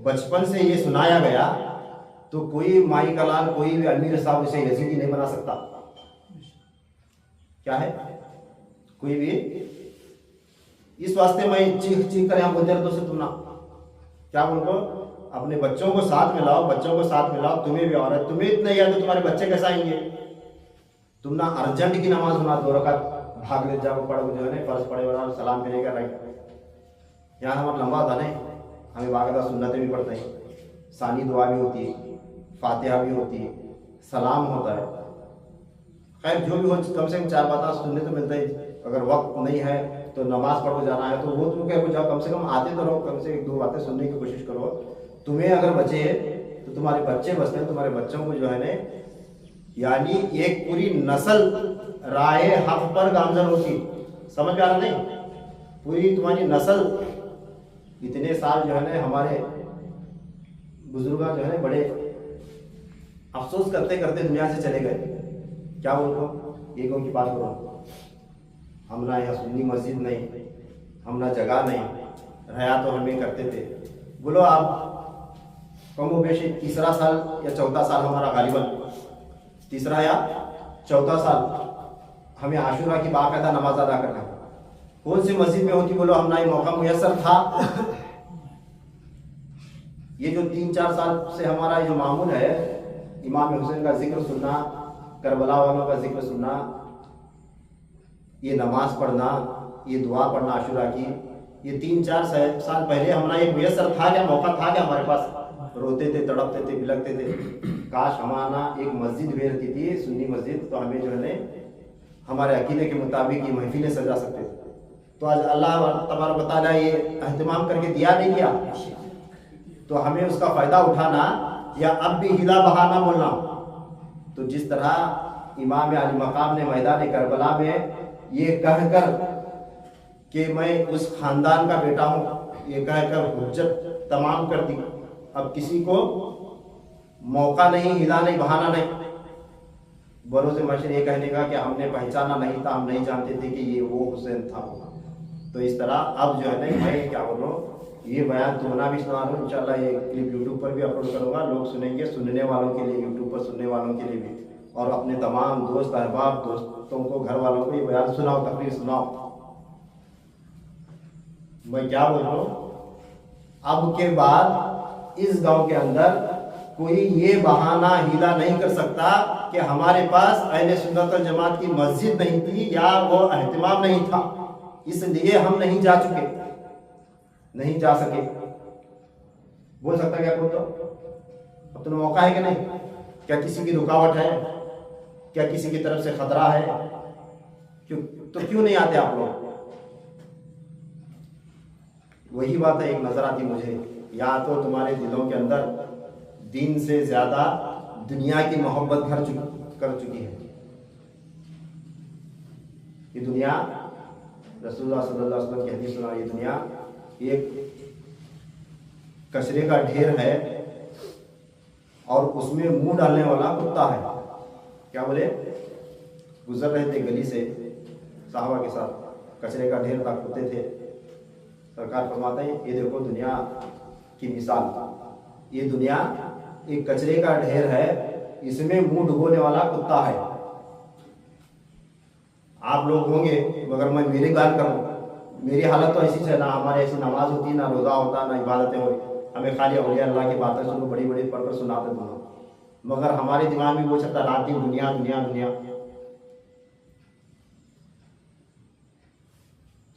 बचपन से ये सुनाया गया तो कोई माई का लाल, कोई भी अमीर साहब इसे यजीदी नहीं बना सकता। क्या है? कोई भी। इस वास्ते मैं चीख चीख कर यहाँ बोलते रहता से तुम ना, क्या बोलो, अपने बच्चों को साथ में लाओ, बच्चों को साथ में लाओ। तुम्हें भी औरत, तुम्हें इतना याद तो तुम्हारे बच्चे कैसा आएंगे? तुम ना अर्जेंट की नमाज सुना 2 रकात भाग ले जाओ, पढ़ो जो है ना, फर्ज पढ़े वाला सलाम फिर कर रहे। यहाँ हमारा लंबा होता नहीं, हमें बाकायदा सुन्नतें भी पढ़ते हैं, सानी दुआ भी होती है, फातिहा भी होती है, सलाम होता है। खैर जो भी हो, कम से कम 4 बातें सुनने तो मिलता है। अगर वक्त नहीं है तो नमाज पढ़ो जाना है तो वो तुम क्या जाओ, कम से कम आते तो रहो, कम से 1-2 बातें सुनने की कोशिश करो। तुम्हें अगर बचे तो तुम्हारे बच्चे बचते हैं, तुम्हारे बच्चों को जो है ना, यानी एक पूरी नस्ल राहे हक पर गामजन होती। समझ में आ रहा नहीं? पूरी तुम्हारी नस्ल, इतने साल जो है ना हमारे बुजुर्ग जो है ना बड़े अफसोस करते करते दुनिया से चले गए। क्या बोलो? एक की बात करो, हम ना यहाँ सुन्नी मस्जिद नहीं, हम ना जगह नहीं, रहया तो हमें करते थे। बोलो आप कमो बेशी 3रा साल या 4था साल हमारा गालिबन, 3रा या 4था साल हमें आशुरा की बाकायदा नमाज अदा करना। कौन सी मस्जिद में होती? बोलो हम ना, ये मौका मुयसर था। ये जो 3-4 साल से हमारा जो मामूल है, इमाम हुसैन का जिक्र सुनना, करबला वालों का जिक्र सुनना, ये नमाज पढ़ना, ये दुआ पढ़ना आशुरा की, ये 3-4 साल पहले हमारा ये मुयसर था क्या? मौका था क्या हमारे पास? रोते थे, तड़पते थे, बिलकते थे, काश हमारा एक मस्जिद भी रहती थी, सुन्नी मस्जिद, तो हमें जो है ना हमारे अकीदे के मुताबिक ये महफिलें सजा सकते थे। तो आज अल्लाह तबारक व तआला ये अहतमाम करके दिया नहीं किया, तो हमें उसका फ़ायदा उठाना या अब भी हिला बहाना बोलना। तो जिस तरह इमाम अली मकाम ने मैदान करबला में ये कहकर कि मैं उस खानदान का बेटा हूँ, ये कहकर हुज्जत तमाम कर दी। अब किसी को मौका नहीं, हिला नहीं, बहाना नहीं। बरों से मशर ये कहने का कि हमने पहचाना नहीं था, हम नहीं जानते थे कि ये वो हुसैन था। तो इस तरह अब जो है ना, मैं क्या बोल रहा हूँ, ये बयान तुम्हारा भी सुना रहा हूँ। इंशाल्लाह ये क्लिप यूट्यूब पर भी अपलोड करूँगा, लोग सुनेंगे, सुनने वालों के लिए, यूट्यूब पर सुनने वालों के लिए भी, और अपने तमाम दोस्त अहबाब, दोस्तों को, घर वालों को ये बयान सुनाओ, तकरीर सुनाओ। मैं क्या बोल रहा हूँ, अब के बाद इस गांव के अंदर कोई ये बहाना हीला नहीं कर सकता कि हमारे पास अहले सुन्नत वल जमात की मस्जिद नहीं थी या वो अहतमाम नहीं था, इसलिए हम नहीं जा चुके, नहीं जा सके। बोल सकता क्या कोई? तो अब तो मौका है कि नहीं? क्या किसी की रुकावट है? क्या किसी की तरफ से खतरा है? क्यों तो क्यों नहीं आते आप लोग? वही बात है, एक नजर आती मुझे, या तो तुम्हारे दिलों के अंदर दीन से ज्यादा दुनिया की मोहब्बत कर चुकी है। ये दुनिया, रसूलुल्लाह सल्लल्लाहु अलैहि वसल्लम की हदीस सुना, ये दुनिया एक कचरे का ढेर है और उसमें मुंह डालने वाला कुत्ता है। क्या बोले? गुजर रहे थे गली से साहबा के साथ, कचरे का ढेर था, कुत्ते थे। सरकार फरमाते हैं ये देखो दुनिया की मिसाल, ये दुनिया एक कचरे का ढेर है, इसमें मुंह डुबोने वाला कुत्ता है। आप लोग होंगे, मगर मैं मेरी बात करूं, मेरी हालत तो ऐसी है ना, हमारे ऐसी नमाज होती, ना रोजा होता, ना इबादतें होती, हमें खाली औलिया अल्लाह की बातें सुनो, बड़ी बड़ी पढ़कर सुनाते दोनों, मगर हमारे दिमाग में वो चलता रात दिन दुनिया दुनिया दुनिया।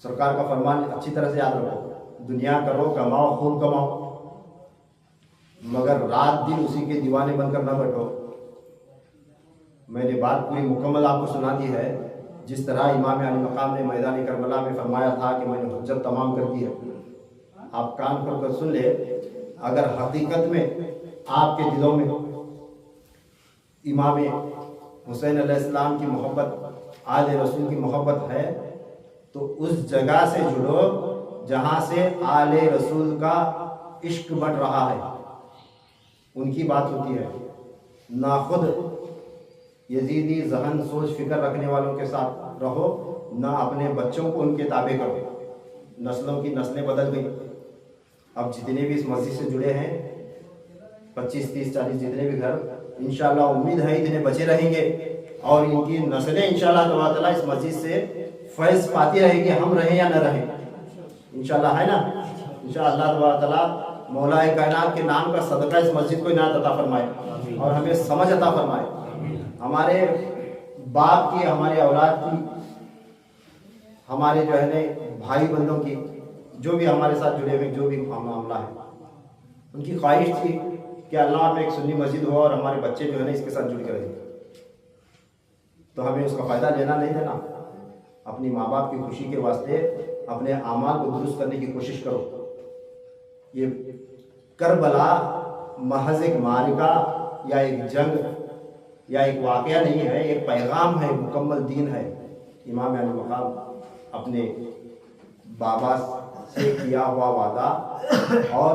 सरकार का फरमान अच्छी तरह से याद रखो, दुनिया करो, कमाओ, खूब कमाओ, मगर रात दिन उसी के दीवाने बनकर न बैठो। मैंने बात पूरी मुकम्मल आपको सुना दी है। जिस तरह इमाम अली मकाम ने मैदान करबला में फरमाया था कि मैंने हुज्जत तमाम कर दी है, आप कान खोलकर सुन ले। अगर हकीकत में आपके दिलों में इमाम हुसैन अलैहिस्सलाम की मोहब्बत, आले रसूल की मोहब्बत है, तो उस जगह से जुड़ो जहां से आले रसूल का इश्क बढ़ रहा है, उनकी बात होती है। ना खुद यजीदी जहन सोच फिक्र रखने वालों के साथ रहो, ना अपने बच्चों को उनके ताबे करो। नस्लों की नस्लें बदल गई। अब जितने भी इस मस्जिद से जुड़े हैं, 25, 30, 40 जितने भी घर, इंशाल्लाह उम्मीद है इतने बचे रहेंगे और इनकी नस्लें इंशाल्लाह तआला इस मस्जिद से फैज़ पाती रहेगी, हम रहें या न रहें, इंशाल्लाह, है ना। इंशाअल्लाह तआला मौलाए कायनात के नाम का सदका इस मस्जिद को इनायत अता फरमाए और हमें समझ अता फरमाए। हमारे बाप की, हमारे औलाद की, हमारे जो है न भाई बंधों की, जो भी हमारे साथ जुड़े हुए जो भी मामला है, उनकी ख्वाहिश थी कि अल्लाह में एक सुन्नी मस्जिद हो और हमारे बच्चे जो है ना इसके साथ जुड़ कर रहें। तो हमें उसका फ़ायदा लेना नहीं देना। अपनी माँ बाप की खुशी के वास्ते अपने आमाल को दुरुस्त करने की कोशिश करो। ये करबला महज एक मारिका या एक जंग या एक वाक़या नहीं है, एक पैगाम है, मुकम्मल दीन है। इमाम अली मकाम अपने बाबा से किया हुआ वादा और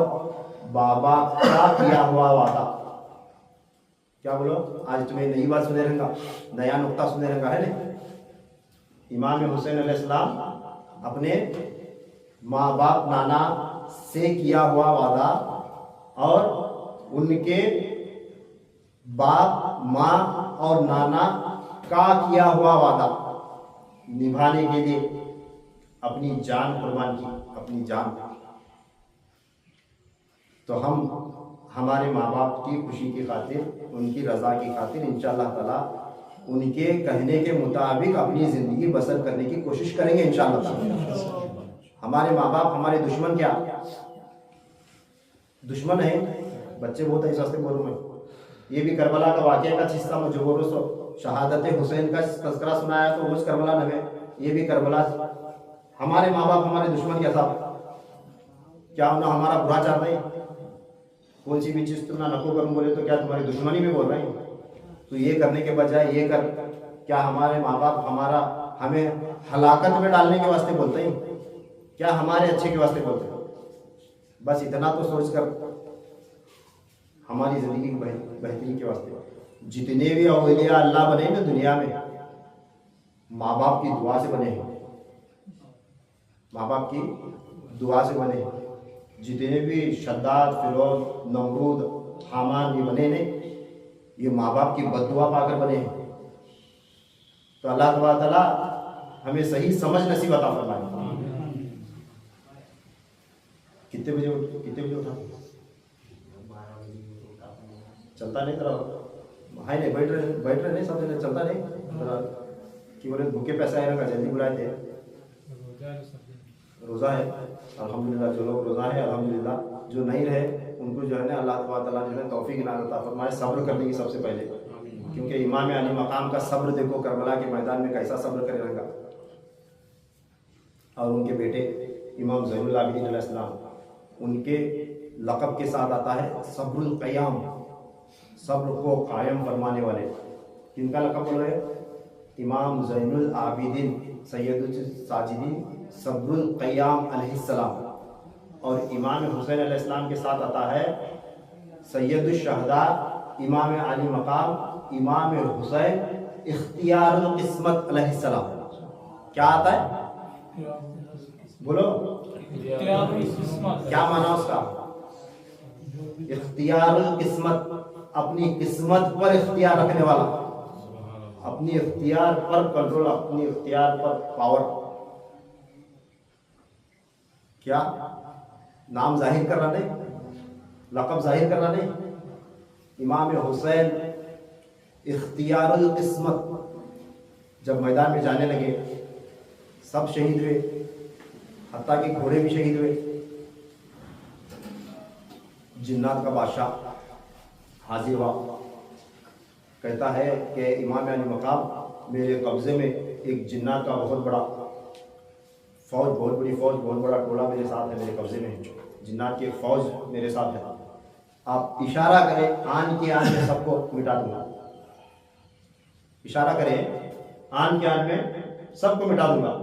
बाबा का किया हुआ वादा, क्या बोलो, आज तुम्हें नई बात सुने रहेगा, नया नुक्ता सुने रहेगा, है ना। इमाम हुसैन अलैहिस्सलाम अपने माँ बाप नाना से किया हुआ वादा और उनके बाप माँ और नाना का किया हुआ वादा निभाने के लिए अपनी जान कुर्बान की, अपनी जान। तो हम हमारे माँ बाप की खुशी की खातिर, उनकी रज़ा की खातिर इंशाअल्लाह ताला उनके कहने के मुताबिक अपनी ज़िंदगी बसर करने की कोशिश करेंगे इंशाअल्लाह ताला। हमारे माँ बाप हमारे दुश्मन क्या? दुश्मन है। बच्चे बोलते इस वास्ते बोलूँ मैं, ये भी करबला का वाक़या का हिस्सा में जो बोलो सो शहादत हुसैन का तज़किरा सुनाया तो उस करबला नवे, ये भी करबला। हमारे माँ बाप हमारे दुश्मन क्या साहब? क्या उन्हें हमारा बुरा चाहते हैं? कौन सी भी चीज़ तुम ना नको करूँ बोले तो क्या तुम्हारी दुश्मनी में बोल रहे हैं? तो ये करने के बजाय ये कर, क्या हमारे माँ बाप हमें हलाकत में डालने के वास्ते बोलते हैं? क्या हमारे अच्छे के वास्ते बोलते हैं? बस इतना तो सोच कर हमारी ज़िंदगी की बेहतरी के वास्ते जितने भी औलिया अल्लाह बने ना दुनिया में, माँ बाप की दुआ से बने हैं, माँ बाप की दुआ से बने हैं। जितने भी शद्दाद, फिरौन, नमरूद, हामान भी बने ने, ये माँ बाप की बद्दुआ पाकर बने हैं। तो अल्लाह ताला हमें सही समझ नसीब अता फरमाए। कितने बजे उठा? चलता नहीं तरह हाई नहीं, बैठ रहे नहीं, सब जने चलता नहीं तरह कि बोले भूखे पैसा आएगा, जल्दी बुलाए थे। रोज़ा है अल्हम्दुलिल्लाह, जो लोग रोज़ा है अल्हम्दुलिल्लाह, जो नहीं रहे उनको जो है ना अल्लाह ताला जो है तौफीक इनायत अता फरमाए सब्र करने की सबसे पहले, क्योंकि इमाम अली मकाम का सब्र देखो करबला के मैदान में कैसा सब्र करेगा। और उनके बेटे इमाम ज़ैनुल आबिदीन अलैहिस्सलाम, उनके लक़ब के साथ आता है सब्रुल क़याम, सब्र को कायम फरमाने वाले। किनका लक़ब बोलो है? इमाम ज़ैनुल आबिदीन सैयदुल साजिदीन सब्रुल क़याम अलैहिस्सलाम। और इमाम हुसैन अलैहिस्सलाम के साथ आता है सैयदुल शहदा इमाम अली मकाम इमाम हुसैन इख्तियारुल किस्मत अलैहिस्सलाम। क्या आता है बोलो? क्या माना उसका? इख्तियारुल किस्मत, अपनी किस्मत पर इख्तियार रखने वाला, अपनी इख्तियार पर कंट्रोल, अपनी इख्तियार पर पावर। क्या नाम जाहिर करना नहीं, लक़ब जाहिर करना नहीं। इमाम हुसैन इख्तियारुल किस्मत। जब मैदान में जाने लगे सब शहीद हुए, हत्ता कि घोड़े भी शहीद हुए। जिन्नात का बादशाह हाजिर हुआ, कहता है कि इमाम अली मकाम मेरे कब्जे में एक जिन्नात का बहुत बड़ा फौज, बहुत बड़ी फौज, बहुत बड़ा टोला मेरे साथ है, मेरे कब्जे में जिन्नात की एक फौज मेरे साथ है। आप इशारा करें आन के आन में सबको मिटा दूंगा। इशारा करें आन के आन में सबको मिटा दूंगा।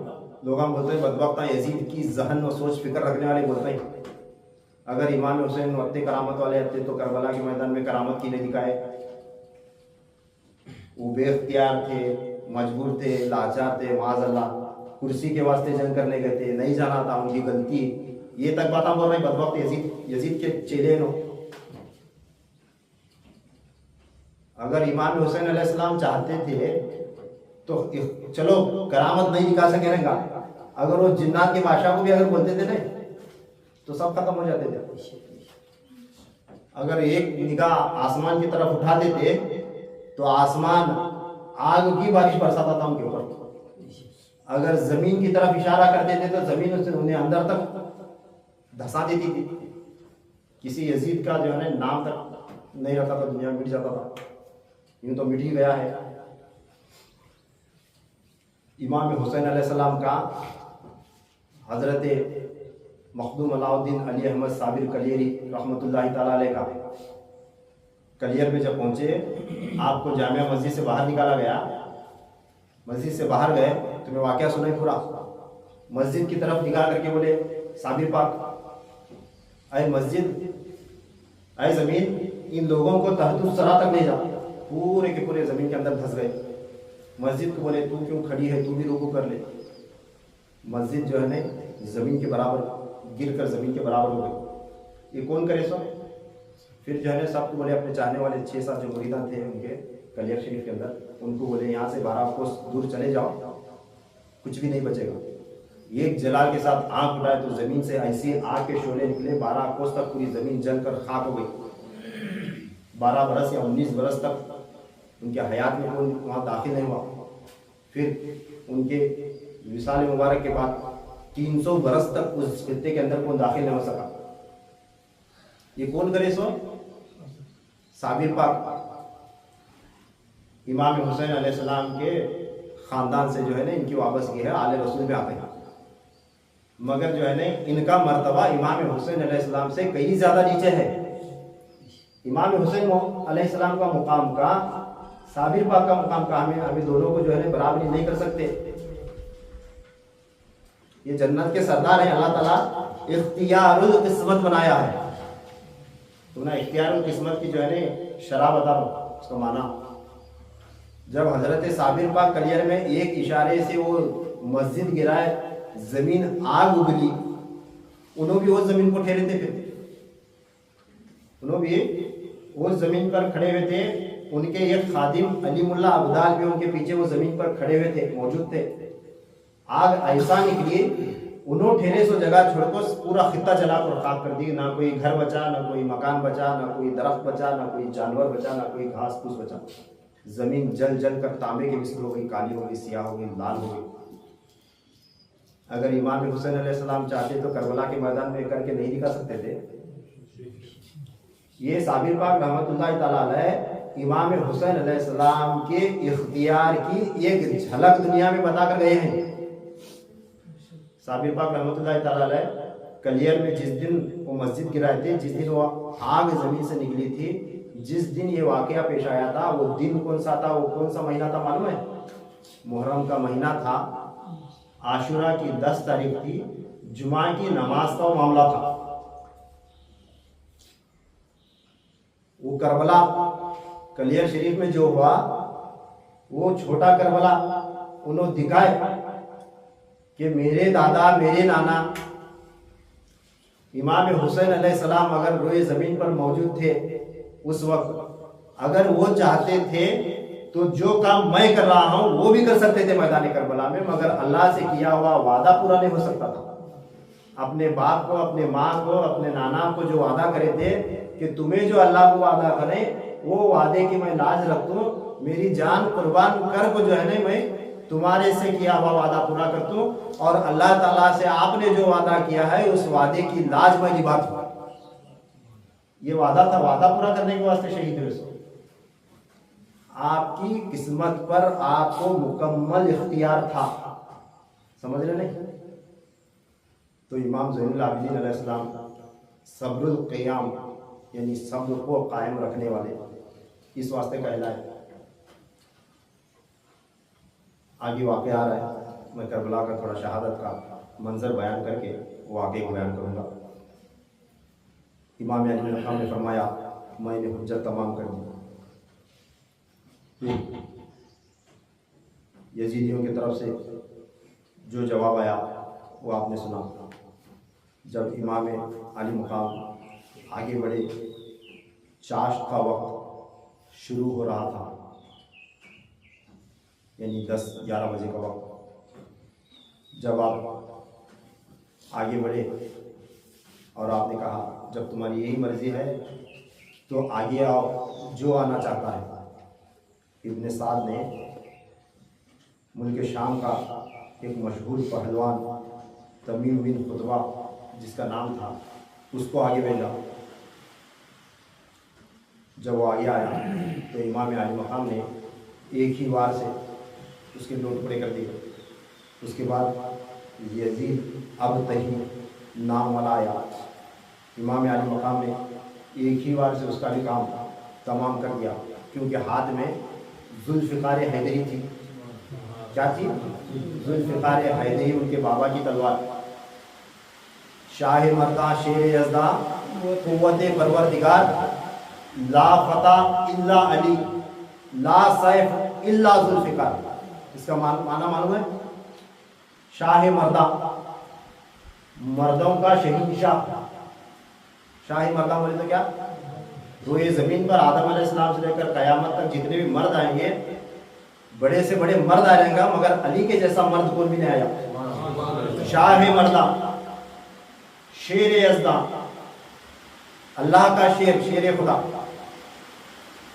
लोग हम बोलते हैं बदबख्ता यजीद की जहन और सोच फिक्र रखने वाले बोलते हैं अगर इमाम हुसैन वत्ते करामत वाले होते तो करबला के मैदान में करामत की नहीं दिखाए। वो बेख्तियार थे, मजबूर थे, लाचार थे, माज़अल्लाह कुर्सी के वास्ते जंग करने गए थे, नहीं जाना था, उनकी गलती। ये तक बात हम बोल रहे हैं बदबख्त यजीद के चेले नो। अगर इमाम हुसैन अलैहिस्सलाम चाहते थे तो चलो करामत नहीं दिखा सके ना, अगर वो जिन्नात के बादशाह को भी अगर बोलते थे ना तो सब खत्म हो जाते थे। अगर एक निगाह आसमान की तरफ उठा देते तो आसमान आग की बारिश बरसाता था उनके ऊपर। अगर जमीन की तरफ इशारा कर देते तो जमीन उन्हें अंदर तक धंसा देती थी। किसी यजीद का जो है ना नाम तक नहीं रखा था, दुनिया में मिट जाता था। यूं तो मिट ही गया है। इमाम हुसैन अलैहिस्सलाम का हजरत मखदूम अलाउद्दीन अली अहमद साबिर कलियरी रहमतुल्लाहि ताला अलैह का कलियर में जब पहुंचे, आपको जामिया मस्जिद से बाहर निकाला गया। मस्जिद से बाहर गए तो मैं वाकया सुनाई पूरा। मस्जिद की तरफ निगाह करके बोले साबिर पाक, अय मस्जिद, अय जमीन, इन लोगों को तहतुस सरा तक ले जा। पूरे के पूरे जमीन के अंदर धंस गए। मस्जिद को बोले तू क्यों खड़ी है, तू भी रुकू कर ले। मस्जिद जो है ना जमीन के बराबर गिर कर जमीन के बराबर हो गई। ये कौन करे सो? फिर जो है ना सबको बोले, अपने चाहने वाले 6-7 जो मुरीदान थे उनके कलियर शरीफ के अंदर, उनको बोले यहाँ से 12 कोस दूर चले जाओ, कुछ भी नहीं बचेगा। एक जलाल के साथ आंख उठाए तो जमीन से ऐसी आग के शोले निकले, 12 कोस तक पूरी जमीन जलकर खाक हो गई। 12 बरस या 19 बरस तक उनके हयात में कोई वहाँ दाखिल नहीं हुआ। फिर उनके विसाल मुबारक के बाद 300 बरस तक उस खित्ते के अंदर कौन दाखिल नहीं हो सका। ये कौन करे सो? साबिर पाक इमाम हुसैन अलैहिस्सलाम के ख़ानदान से जो है ना इनकी वाबस्तगी है, आले रसूल में आते हैं। मगर जो है ना इनका मर्तबा इमाम हुसैन अलैहिस्सलाम से कहीं ज़्यादा नीचे है। इमाम हुसैन अलैहिस्सलाम का मुकाम का साबिर पाक का मुकाम का हमें दोनों को जो है ना बराबरी नहीं कर सकते। ये जन्नत के सरदार हैं। अल्लाह ताला इख्तियारुल किस्मत बनाया है। तो ना इख्तियारुल किस्मत की जो है ना शराब बता रहा हूं उसका माना। जब हजरत साबिर पाक कलियर में एक इशारे से वो मस्जिद गिराए, जमीन आग उगली, उन्होंने भी वो जमीन को ठहरे थे। फिर उन्होंने भी वो जमीन पर खड़े हुए थे। उनके एक खादिम अली मुल्ला अब्दाल भी उनके पीछे वो जमीन पर खड़े हुए थे, मौजूद थे। आग ऐसा निकली, उन्होंने ठहरे सो जगह छोड़कर पूरा खित्ता जला कर खाक कर दी। ना कोई घर बचा, ना कोई मकान बचा, ना कोई दरख्त बचा, ना कोई जानवर बचा, ना कोई घास फूस बचा। जमीन जल जल कर तांबे की मिसल हो गई, काली हो गई, सियाह हो गई, लाल हो गई। अगर इमाम हुसैन अलैहिस्सलाम चाहते तो करबला के मैदान में करके नहीं दिखा सकते थे? ये साबिर पाक रहमतुल्लाह ताला अलैह इमाम हुसैन अलैहिस्सलाम के इख्तियार की एक झलक दुनिया में बता कर गए हैं। साबिर पाक रहमतुल्लाह ताला अलैह कलियर में जिस दिन वो मस्जिद गिराए थे, जिस दिन वो आग जमीन से निकली थी, जिस दिन ये वाकया पेश आया था, वो दिन कौन सा था, वो कौन सा महीना था मालूम है? मुहर्रम का महीना था। आशुरा की 10 तारीख थी, जुमा की नमाज का मामला था। वो करबला कलियर शरीफ में जो हुआ, वो छोटा करबला उन्होंने दिखाए कि मेरे दादा मेरे नाना इमाम हुसैन अलैहिस्सलाम अगर रोए ज़मीन पर मौजूद थे उस वक्त, अगर वो चाहते थे तो जो काम मैं कर रहा हूं वो भी कर सकते थे मैदान करबला में, मगर अल्लाह से किया हुआ वादा पूरा नहीं हो सकता था। अपने बाप को, अपने माँ को, अपने नाना को जो वादा करे थे कि तुम्हें जो अल्लाह को वादा करे वो वादे की मैं लाज रखूं, मेरी जान कुर्बान कर को जो है ना मैं तुम्हारे से किया हुआ वादा पूरा कर दूं, और अल्लाह ताला से आपने जो वादा किया है उस वादे की लाज मैं निभाऊं। ये वादा था, वादा पूरा करने के वास्ते शहीद हुए। आपकी किस्मत पर आपको मुकम्मल इख्तियार था, समझ रहे नहीं? तो इमाम ज़ैनुल आबिदीन अलैहिस्सलाम सब्रुल क़ियाम यानी सब्र को कायम रखने वाले, इस वास्ते कहलाए। आगे वाक़े आ रहा है, मैं करबला का थोड़ा शहादत का मंजर बयान करके वाक़े को बयान करूँगा। इमाम अली मक़ाम ने फरमाया मैंने हुज्जत तमाम कर दी। यजीदियों की तरफ से जो जवाब आया वो आपने सुना। जब इमाम अली मक़ाम आगे बढ़े, चाश्त का वक्त शुरू हो रहा था, यानी 10-11 बजे का वक्त। जब आप आगे बढ़े और आपने कहा जब तुम्हारी यही मर्जी है तो आगे आओ, जो आना चाहता है। इब्न साद ने मुल्क शाम का एक मशहूर पहलवान तमीम बिन खुतबा जिसका नाम था, उसको आगे भेजा। जब वो आगे आया तो इमाम अली मक़ाम ने एक ही बार से उसके दो टुकड़े कर दिए। उसके बाद यजीद अब तही नाम वाला आया। इमाम अली मक़ाम ने एक ही बार से उसका भी काम तमाम कर दिया, क्योंकि हाथ में जुल्फ़िकार हैदरी थी। क्या थी? जुल्फ़िकार हैदरी, उनके बाबा की तलवार। शाह मर्दा शेर यज़दा क़ुव्वत परवरदिगार, ला फता इल्ला अली, ला सैफ इल्ला जुल्फ़िकार। इसका माना मालूम है? शाह मर्दा, मर्दों का शहंशाह। शाह मर्दा बोले तो क्या? रोए ज़मीन पर आदम अलैहिस्सलाम से लेकर क़यामत तक जितने भी मर्द आएंगे, बड़े से बड़े मर्द आ रहेंगे, मगर अली के जैसा मर्द कोई भी नहीं आया। शाह मर्दा, शेर यज़दा, अल्लाह का शेर, शेर खुदा,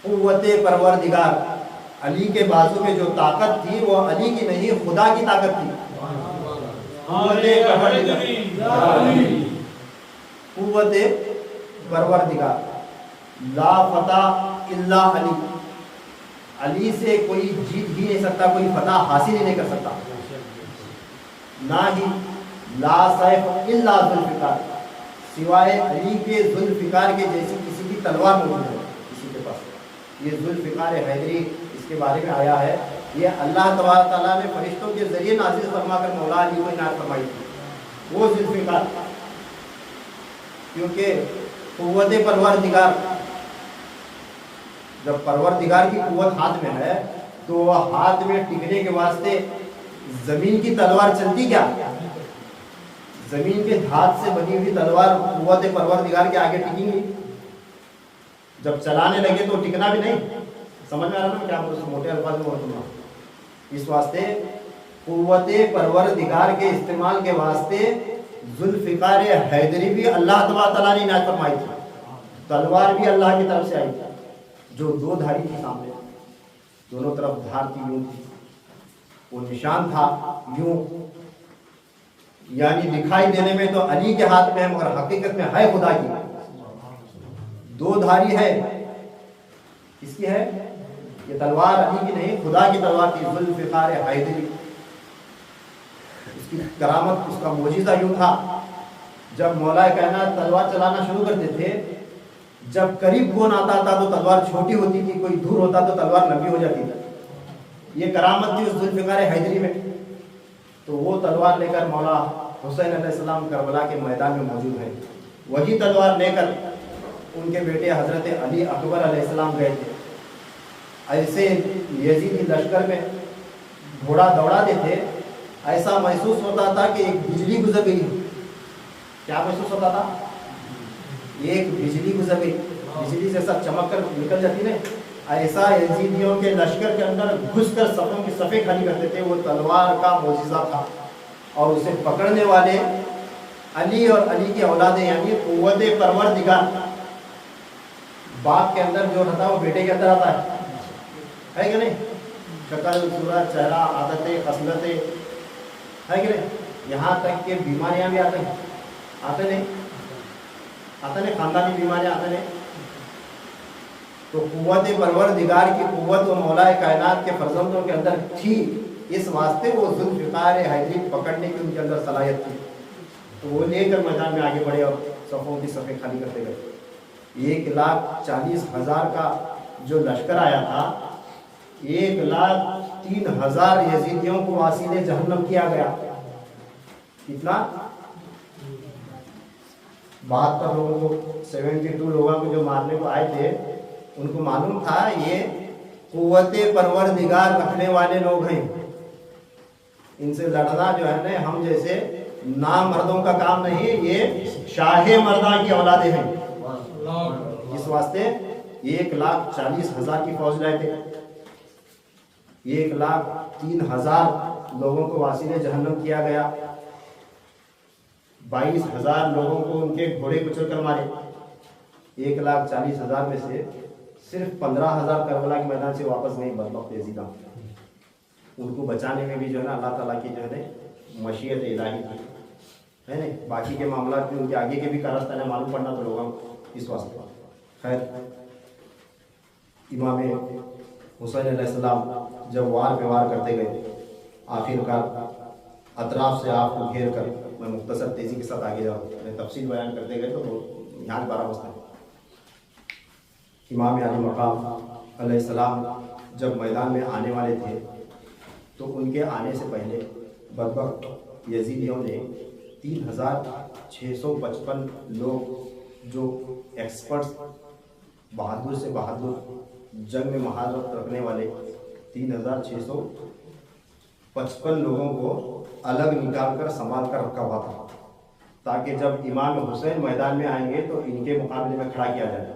क़ुव्वत परवरदिगार। अली के बाजू में जो ताकत थी वो अली की नहीं, खुदा की ताकत थी। क़ुव्वत परवरदिगार, ला फता इल्ला अली। अली से कोई जीत ही नहीं सकता, कोई फतह हासिल ही नहीं कर सकता। ना ही ला सैफ इल्ला जुल्फ़िकार, सिवाय अली के जुल्फ़िकार के जैसी किसी की तलवार मौजूद है किसी के पास। ये जुल्फ़िकार हैदरी, इसके बारे में आया है, ये अल्लाह तबारक तआला ने फरिश्तों के ज़रिए नाज़िल फरमाकर मौला अली को इनायत फरमाई थी वो जुल्फ़िकार। क्योंकि क़ुव्वत परवरदिगार, जब परवरदिगार की कुव्वत हाथ में है तो वह हाथ में टिकने के वास्ते जमीन की तलवार चलती क्या? जमीन के धात से बनी हुई तलवार कुव्वत परवरदिगार के आगे टिकेंगी? जब चलाने लगे तो टिकना भी नहीं। समझ में आ रहा ना क्या मोटे अल्फाज में बोलूँगा? इस वास्ते कुव्वत परवरदिगार के इस्तेमाल के वास्ते जुल्फ़िकार हैदरी भी अल्लाह तबारक तआला ने इनायत फरमाई थी। तलवार भी अल्लाह की तरफ से आई थी, जो दो धारी थी सामने, दोनों तरफ धार थी, यूं थी। वो निशान था यूं, यानी दिखाई देने में तो अली के हाथ में है, मगर हकीकत में है खुदा की। दो धारी है। किसकी है ये तलवार? अली की नहीं, खुदा की तलवार थी, जुल्फ़िकार हैदरी। उसकी करामत, उसका मोजिज़ा यूं था, जब मौला कायनात तलवार चलाना शुरू करते थे, जब करीब कौन आता था तो तलवार छोटी होती थी, कोई दूर होता तो तलवार लंबी हो जाती थी। ये करामत थी उस जुल्फ़िकार हैदरी में। तो वो तलवार लेकर मौला हुसैन अलैहिस्सलाम करबला के मैदान में मौजूद है। वही तलवार लेकर उनके बेटे हज़रत अली अकबर अलैहिस्सलाम गए थे। ऐसे यजीद की लश्कर में घोड़ा दौड़ाते थे, ऐसा महसूस होता था कि एक बिजली गुजर गई। क्या महसूस होता था? एक बिजली गुजर गई, बिजली जैसा चमक कर निकल जाती ना, ऐसा यजीदियों के लश्कर के अंदर घुसकर सफ़ों की सफ़े खाली करते थे। वो तलवार का मोजिज़ा था। और उसे पकड़ने वाले अली और अली की औलादे, यानी कुव्वत परवरदिगार। बाप के अंदर जो रहता है वो बेटे के अंदर आता है कि नहीं? शक्ल, सूरत, चेहरा, आदतें, खसलतें, है कि नहीं? यहाँ तक कि बीमारियाँ भी आते नहीं? आते नहीं? खानदानी बीमारियाँ आते नहीं? तो कुव्वत परवरदिगार की कुव्वत वो मौला कायनात के फर्जंदों के अंदर थी, इस वास्ते वो जुल्फ़िकार हैदरी पकड़ने की उनके अंदर सलाहियत थी। तो वो लेकर मैदान में आगे बढ़े और सफ़ों की सफ़े खाली करते गए। 1,40,000 का जो लश्कर आया था, 1,03,000 यजीदियों को वासीले जहन्नम किया गया। कितना? 72 लोगों को, 72 लोगों को जो मारने को आए थे, उनको मालूम था ये कुव्वत परवरदिगार रखने वाले लोग हैं, इनसे लड़ना जो है ना हम जैसे नाम मर्दों का काम नहीं, ये शाहे मर्दा की औलादे हैं। इस वास्ते 1,40,000 की फौज लाए थे। 1,03,000 लोगों को वासीले जहन्नम किया गया। 22,000 लोगों को उनके घोड़े कुचल कर मारे। 1,40,000 में से सिर्फ 15,000 करबला के मैदान से वापस नहीं बदबख्त यजीदा। उनको बचाने में भी जो है ना अल्लाह ताला की जो है ना मशीयत इलाही थी, है ना। बाकी के मामला में उनके आगे के भी कारस्तान मालूम पड़ना तो लोगों इस वास्ते। खैर, इमाम हुसैन अलैहिस्सलाम जब वार पे वार करते गए, आखिरकार अतराफ से आपको घेर कर, मैं मुख्तसर तेज़ी के साथ आगे जाऊँ, मैं तफसील बयान करते गए तो यहाँ 12 बजता है। इमाम अली मकाम अलैहिस्सलाम जब मैदान में आने वाले थे तो उनके आने से पहले बदबख्त यजीदियों ने 3,655 लोग जो एक्सपर्ट्स, बहादुर से बहादुर, जंग में महारत रखने वाले 3,655 लोगों को अलग निकाल कर संभाल कर रखा हुआ था, ताकि जब इमाम हुसैन मैदान में आएंगे तो इनके मुकाबले में खड़ा किया जाए।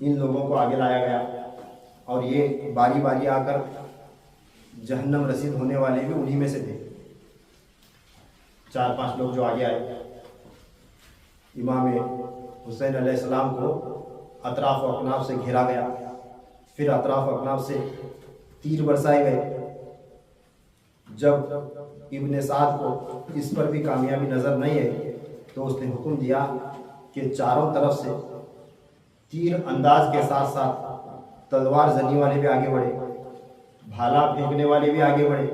इन लोगों को आगे लाया गया और ये बारी बारी आकर जहन्नम रसीद होने वाले भी उन्हीं में से थे। 4-5 लोग जो आगे आए, इमाम हुसैन अलैहिस्सलाम को अतराफ व अकनाफ से घेरा गया। फिर अतराफ व अकनाफ से तीर बरसाए गए। जब इब्ने साद को इस पर भी कामयाबी नज़र नहीं आई तो उसने हुक्म दिया कि चारों तरफ से तीर अंदाज के साथ साथ तलवार जनी वाले भी आगे बढ़े, भाला फेंकने वाले भी आगे बढ़े।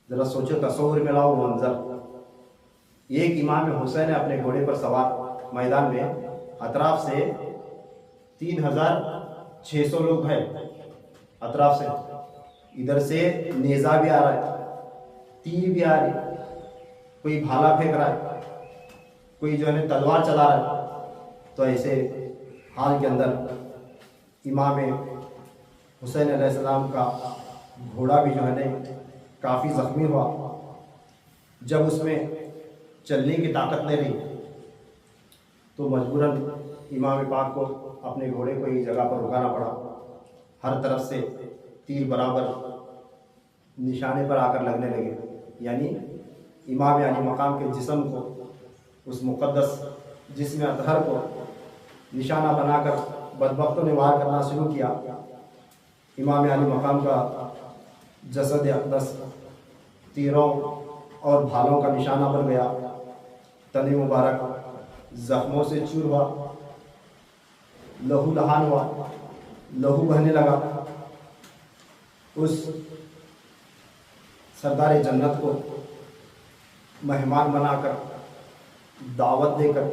जरा सोचो, तस्वीर में लाओ मंजर। एक इमाम हुसैन अपने घोड़े पर सवार मैदान में, अतराफ से 3,600 लोग हैं। अतराफ से इधर से नेजा भी आ रहा है, तीर भी आ रही, कोई भाला फेंक रहा है, कोई जो है तलवार चला रहा है। तो ऐसे हाल के अंदर इमाम हुसैन अलैहिस्सलाम का घोड़ा भी जो है ना काफ़ी ज़ख्मी हुआ। जब उसमें चलने की ताकत नहीं रही तो मजबूरन इमाम पाक को अपने घोड़े को एक जगह पर रुकाना पड़ा। हर तरफ से तीर बराबर निशाने पर आकर लगने लगे, यानी इमाम अली मकाम के जिस्म को, उस मुक़द्दस जिस्म अतहर को निशाना बनाकर बदबख्तों ने वार करना शुरू किया। इमाम अली मकाम का जसद अक़दस तीरों और भालों का निशाना बन गया। तने मुबारक ज़ख्मों से चूर हुआ, लहू लहान हुआ, लहू बहने लगा। उस सरदार जन्नत को मेहमान बनाकर, दावत देकर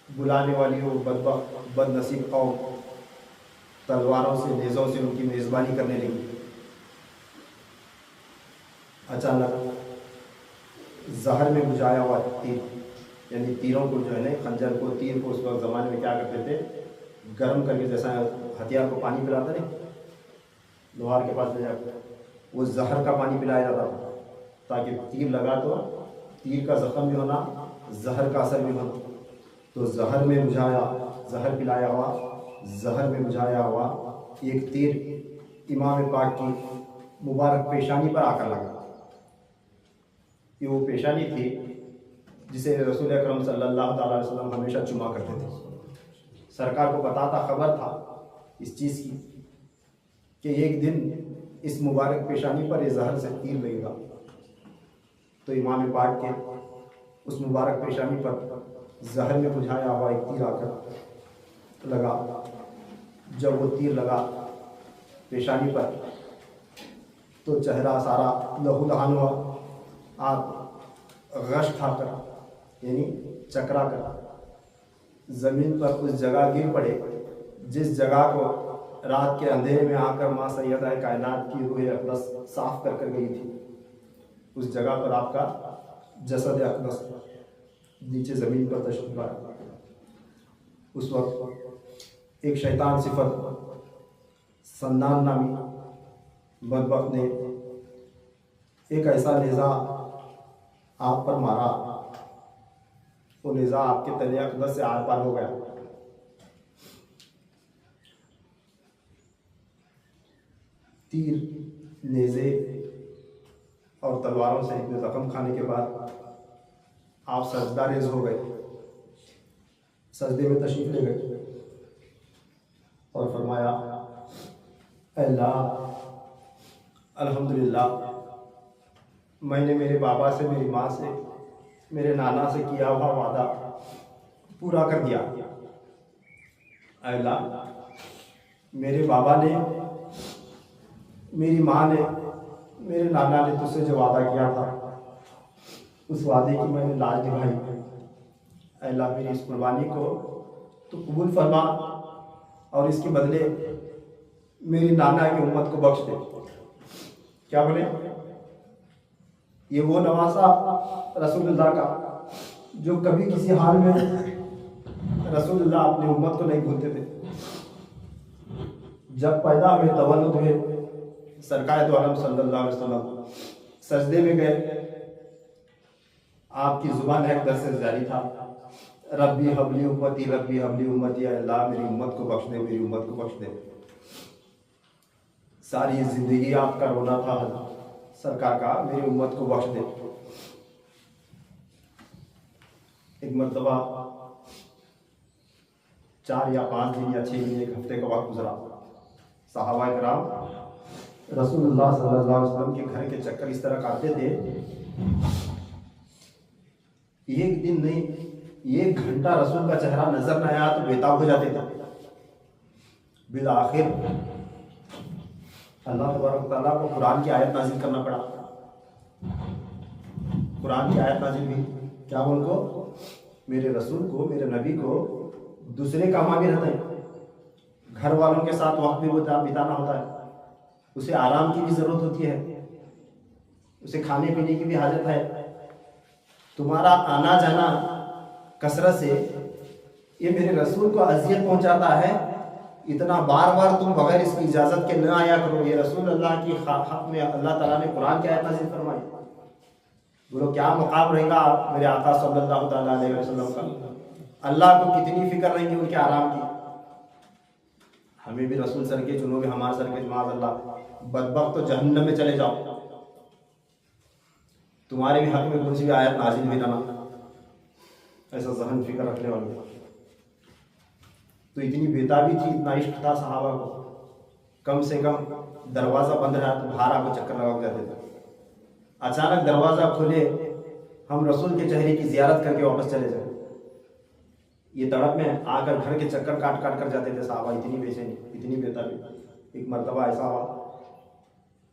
बुलाने वाली वो बदनसीब कौम तलवारों से, नेज़ों से उनकी मेज़बानी करने लगी। अचानक जहर में बुझाया हुआ तीर, यानी तीरों को जो है ना, खंजर को, तीर को उस वक्त ज़माने में क्या करते थे, गर्म करके, जैसा हथियार को पानी पिलाते नहीं, लोहार के पास ले जाकर वो जहर का पानी पिलाया जाता था, ताकि तीर लगा तो तीर का ज़ख्म भी होना, जहर का असर भी होना। तो जहर में बुझाया, जहर पिलाया हुआ, जहर में बुझाया हुआ एक तीर इमाम पाक की मुबारक पेशानी पर आकर लगा। ये वो पेशानी थी जिसे रसूल अकरम सल्लल्लाहु अलैहि वसल्लम हमेशा चुमा करते थे। सरकार को पता था, खबर था इस चीज़ की कि एक दिन इस मुबारक पेशानी पर ये जहर से तीर लगेगा। तो इमाम पाक के उस मुबारक पेशानी पर जहर में बुझाया हुआ एक तीर आकर लगा। जब वो तीर लगा पेशानी पर तो चेहरा सारा लहू लहान हुआ। आप गश खाकर, यानी चकरा कर ज़मीन पर उस जगह गिर पड़े जिस जगह को रात के अंधेरे में आकर माँ सैयदा कायनात की रूह अक़दस साफ कर गई थी। उस जगह पर आपका जसद अक़दस नीचे ज़मीन पर तशरीफ़ आया। उस वक्त एक शैतान सिफत सन्नान नामी बदबख्त ने एक ऐसा नेज़ा आप पर मारा, वो नेज़ा आपके तले अक़दस से आर पार हो गया। तीर, नेज़े और तलवारों से इतने ज़ख्म खाने के बाद आप सजदा रेज़ हो गए, सजदे में तशरीफ़ ले गए और फरमाया, अल्लाह अल्हम्दुलिल्लाह, मैंने मेरे बाबा से, मेरी माँ से, मेरे नाना से किया हुआ वादा पूरा कर दिया। अल्लाह, मेरे बाबा ने, मेरी माँ ने, मेरे नाना ने तुझसे जो वादा किया था उस वादे की मैंने लाज निभाई। अल्लाह, मेरी इस कुर्बानी को तो कबूल फरमा और इसके बदले मेरी नाना की उम्मत को बख्श दे। क्या बोले? ये वो नवासा रसूलुल्लाह का जो कभी किसी हाल में रसूलुल्लाह अपनी उम्मत को नहीं भूलते थे। जब पैदा हुए, तवल्लुद हुए, सरकार दो आलम सल्लल्लाहु अलैहि वसल्लम सजदे में गए, आपकी जुबान एक दर से जारी था, रब्बी हबली उम्मती, रब्बी हबली उम्मती, अल्लाह मेरी उम्मत को बख्श दे, मेरी उम्मत को बख्श दे। सारी जिंदगी आपका रोना था सरकार का, मेरी उम्मत को बख्श दे। एक मरतबा 4 या 5 दिन या 6 दिन, एक हफ्ते का वक्त गुजरा। सहाबा किराम रसूलुल्लाह सल्लल्लाहु अलैहि वसल्लम के घर के चक्कर इस तरह काटते थे, एक दिन नहीं, 1 घंटा रसूल का चेहरा नजर न आया तो बेताब हो जाते थे। बिल आखिर अल्लाह तबारक तआला को कुरान की आयत नाजिल करना पड़ा। कुरान की आयत नाजिल हुई, क्या उनको, मेरे रसूल को, मेरे नबी को दूसरे काम भी रहते हैं, घर वालों के साथ वक्त भी बिताना होता है, उसे आराम की भी जरूरत होती है, उसे खाने पीने की भी हाजत है। तुम्हारा आना जाना कसरत से ये मेरे रसूल को अजियत पहुंचाता है। इतना बार बार तुम बगैर इसकी इजाज़त के न आया करो। ये रसूल अल्लाह की हक में अल्लाह ताला ने कुरान की आयत नाज़िल फरमाई। बोलो क्या मुकाम रहेगा मेरे आका सल्लल्लाहु अलैहि वसल्लम का। अल्लाह को कितनी फिक्र रहेंगी उनके आराम की। हमें भी रसूल सर के चुनो, भी हमारे सर के माज़अल्लाह, बदबख्त तो जहन्नम में चले जाओ। तुम्हारे भी हक में कौन सी भी आयत नाजिल हुई ना, ऐसा जहन फिक्र रखने वाले। तो इतनी बेताबी थी, इतना इश्क था सहाबा को, कम से कम दरवाज़ा बंद रहा तो बाहर आकर चक्कर लगा जाते थे। अचानक दरवाज़ा खुले, हम रसूल के चेहरे की ज़ियारत करके वापस चले जाए। ये तड़प में आकर घर के चक्कर काट काट कर जाते थे साहबा, इतनी बेचैनी, इतनी बेताबी। एक मरतबा ऐसा हुआ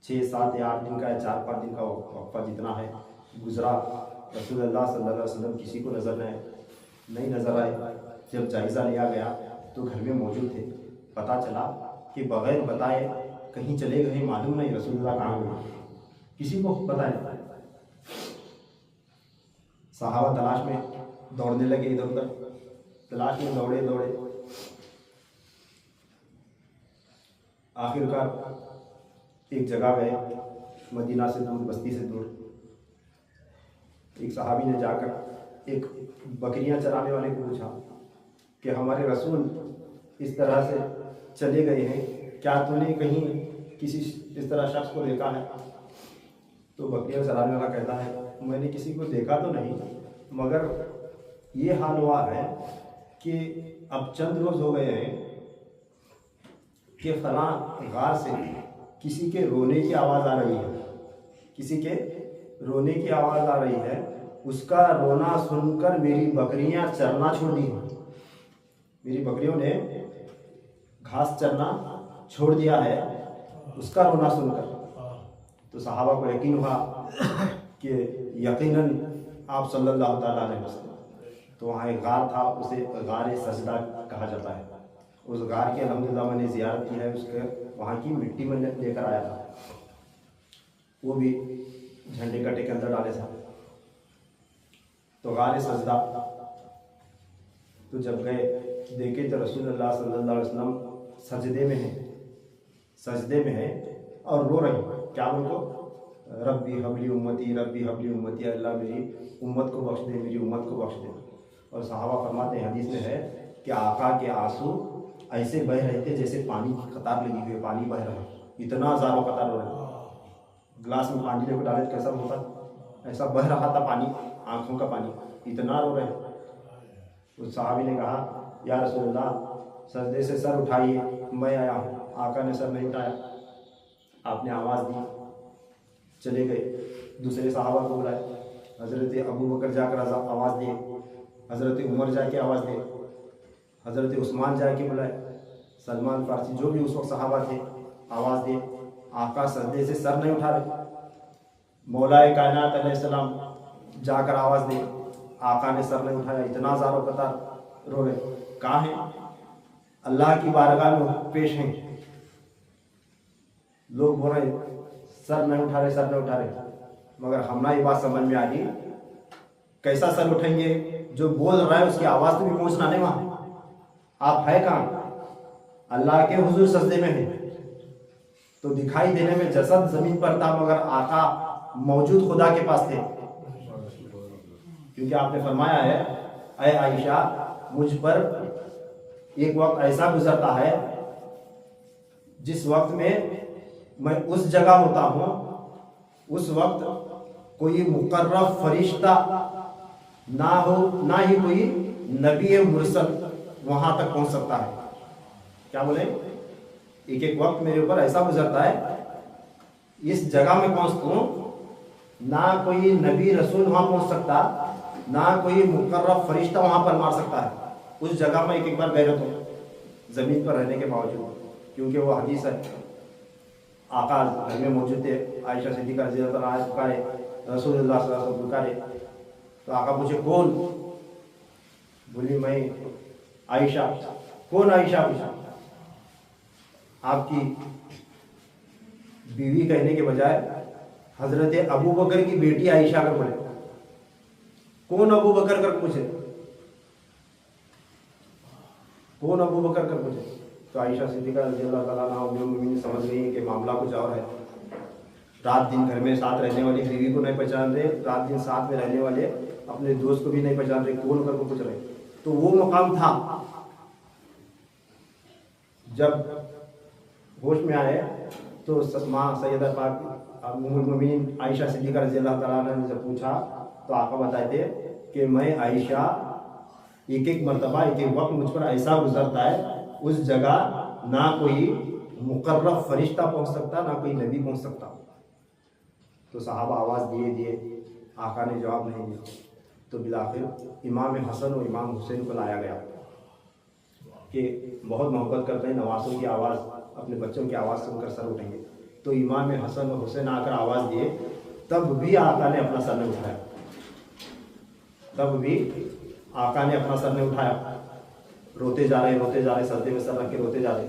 6, 7 या 8 दिन का या 4, 5 दिन का वक्फा जितना है गुजरा, रसूलुल्लाह सल्लल्लाहु अलैहि वसल्लम किसी को नज़र नहीं नज़र आए। जब जायज़ा लिया गया तो घर में मौजूद थे। पता चला कि बगैर बताए कहीं चले गए, मालूम नहीं रसूलुल्लाह कहाँ गए, किसी को पता नहीं। सहाबा तलाश में दौड़ने लगे, इधर उधर तलाश में दौड़े दौड़े, आखिरकार एक जगह गए, मदीना से दूर, बस्ती से दूर। एक सहाबी ने जाकर एक बकरियां चराने वाले को पूछा कि हमारे रसूल इस तरह से चले गए हैं, क्या तूने कहीं किसी इस तरह शख्स को देखा है? तो बकरियां चराने वाला कहता है मैंने किसी को देखा तो नहीं, मगर ये हाल हुआ है कि अब चंद रोज हो गए हैं कि फलां गार से किसी के रोने की आवाज़ आ रही है, किसी के रोने की आवाज़ आ रही है। उसका रोना सुनकर मेरी बकरियां चरना छोड़ दी हैं, मेरी बकरियों ने घास चरना छोड़ दिया है उसका रोना सुनकर। तो सहाबा को यकीन हुआ कि यकीनन आप सल्लल्लाहु अलैहि वसल्लम। तो वहाँ एक गार था, उसे गार सजदा कहा जाता है। उस गार की अल्हम्दुलिल्लाह मैंने ज़ियारत की है, उसके वहाँ की मिट्टी में लेकर आया था, वो भी झंडे कटे के अंदर डाले था। तो गार सजदा, तो जब गए देखे तो रसूलुल्लाह सल्लल्लाहु अलैहि वसल्लम सजदे में है और रो रही। क्या बोलो? रब्बी हबली उम्मती, रब्बी हबली उम्मती, अल्लाह मेरी उम्मत को बख्श दे, मेरी उम्मत को बख्श दे। और सहाबा फरमाते हैं, हदीस में है कि आका के आंसू ऐसे बह रहे थे जैसे पानी की कतार लगी हुई है, पानी बह रहा है, इतना ज़्यादा कतार हो रहा है। ग्लास में पानी लेकर डाले कैसा होता, ऐसा बह रहा था पानी, आंखों का पानी, इतना रो रहे। उस सहाबी ने कहा या रसूलल्लाह सजदे से सर उठाइए, मैं आया हूँ। आका ने सर नहीं उठाया, आपने आवाज़ दी, चले गए। दूसरे सहाबा को बुलाए, हज़रत अबू बकर जाकर आवाज़ दिए, हज़रत उमर जाके आवाज़ दिए, हज़रत उस्मान जाके बुलाए, सलमान फारसी जो भी उस वक्त सहाबा थे आवाज़ दिए। आका सजदे से सर नहीं उठा रहे। मौलाए कायनात अलैहिस्सलाम जाकर आवाज़ दिए, आका ने सर नहीं उठाया, इतना ज़ारो कतार रो रहे। कहाँ हैं? अल्लाह की बारगाह में पेश हैं। लोग बोल रहे सर नहीं उठा रहे, सर नहीं उठा रहे, मगर हमारा ये बात समझ में आ गई, कैसा सर उठेंगे? जो बोल रहा है उसकी आवाज़ तो भी पहुँचना नहीं वहाँ। आप है कहाँ? अल्लाह के हुजूर सजदे में है। तो दिखाई देने में जसद जमीन पर था, मगर आका मौजूद खुदा के पास थे। क्योंकि आपने फरमाया है, ऐ आयशा, मुझ पर एक वक्त ऐसा गुजरता है जिस वक्त में मैं उस जगह होता हूँ, उस वक्त कोई मुकर्रब फरिश्ता ना हो, ना ही कोई नबी मुरसल वहां तक पहुंच सकता है। क्या बोले? एक एक वक्त मेरे ऊपर ऐसा गुजरता है, इस जगह में पहुंचता हूं, ना कोई नबी रसूल वहां पहुंच सकता, ना कोई मुकर्रब फरिश्ता वहां पर मार सकता है। उस जगह में एक एक बार गए रहता हूं जमीन पर रहने के बावजूद। क्योंकि वो हदीस है, आका घर में मौजूद थे, आयशा सिद्दीक़ा रज़ियल्लाहु अन्हा पुकारे, रसूलुल्लाह सल्लल्लाहु अलैहि वसल्लम पुकारे। तो आका पूछे कौन? बोली मैं आयशा। कौन आयशा? पूछा। आपकी बीवी कहने के बजाय हजरत अबू बकर की बेटी आयशा कर बोले। कौन अबू बकर कर पूछे, कौन अबू बकर कर पूछे। तो आयशा सिद्दीक़ा रज़ियल्लाहु ताला अन्हा उम्मुल मोमिनीन समझ गई कि मामला कुछ और है। रात दिन घर में साथ रहने वाली बीवी को नहीं पहचान रहे, रात दिन साथ में रहने वाले अपने दोस्त को भी नहीं पहचान रहे, कौन कर को पूछ रहे। तो वो मकाम था। जब होश में आए तो माँ सैयदा पाक उम्मुल मोमिनीन आयशा सिद्दीक़ा रज़ियल्लाहु ताला अन्हा ने जब पूछा तो आका बताए थे कि मैं आयशा, एक एक मरतबा एक एक वक्त मुझ पर ऐसा गुजरता है, उस जगह ना कोई मुकर्रब फरिश्ता पहुंच सकता, ना कोई नबी पहुंच सकता। तो सहाबा आवाज़ दिए, आका ने जवाब नहीं दिया। तो बिलाखिर इमाम हसन और इमाम हुसैन को लाया गया कि बहुत मोहब्बत करते हैं, नवासों की आवाज़, अपने बच्चों की आवाज़ सुनकर सर उठेंगे। तो इमाम हसन और हुसैन आकर आवाज़ दिए, तब भी आका ने अपना सर नहीं उठाया, तब भी आका ने अपना सर नहीं उठाया। रोते जा रहे, सजदे में सर रख के रोते जा रहे।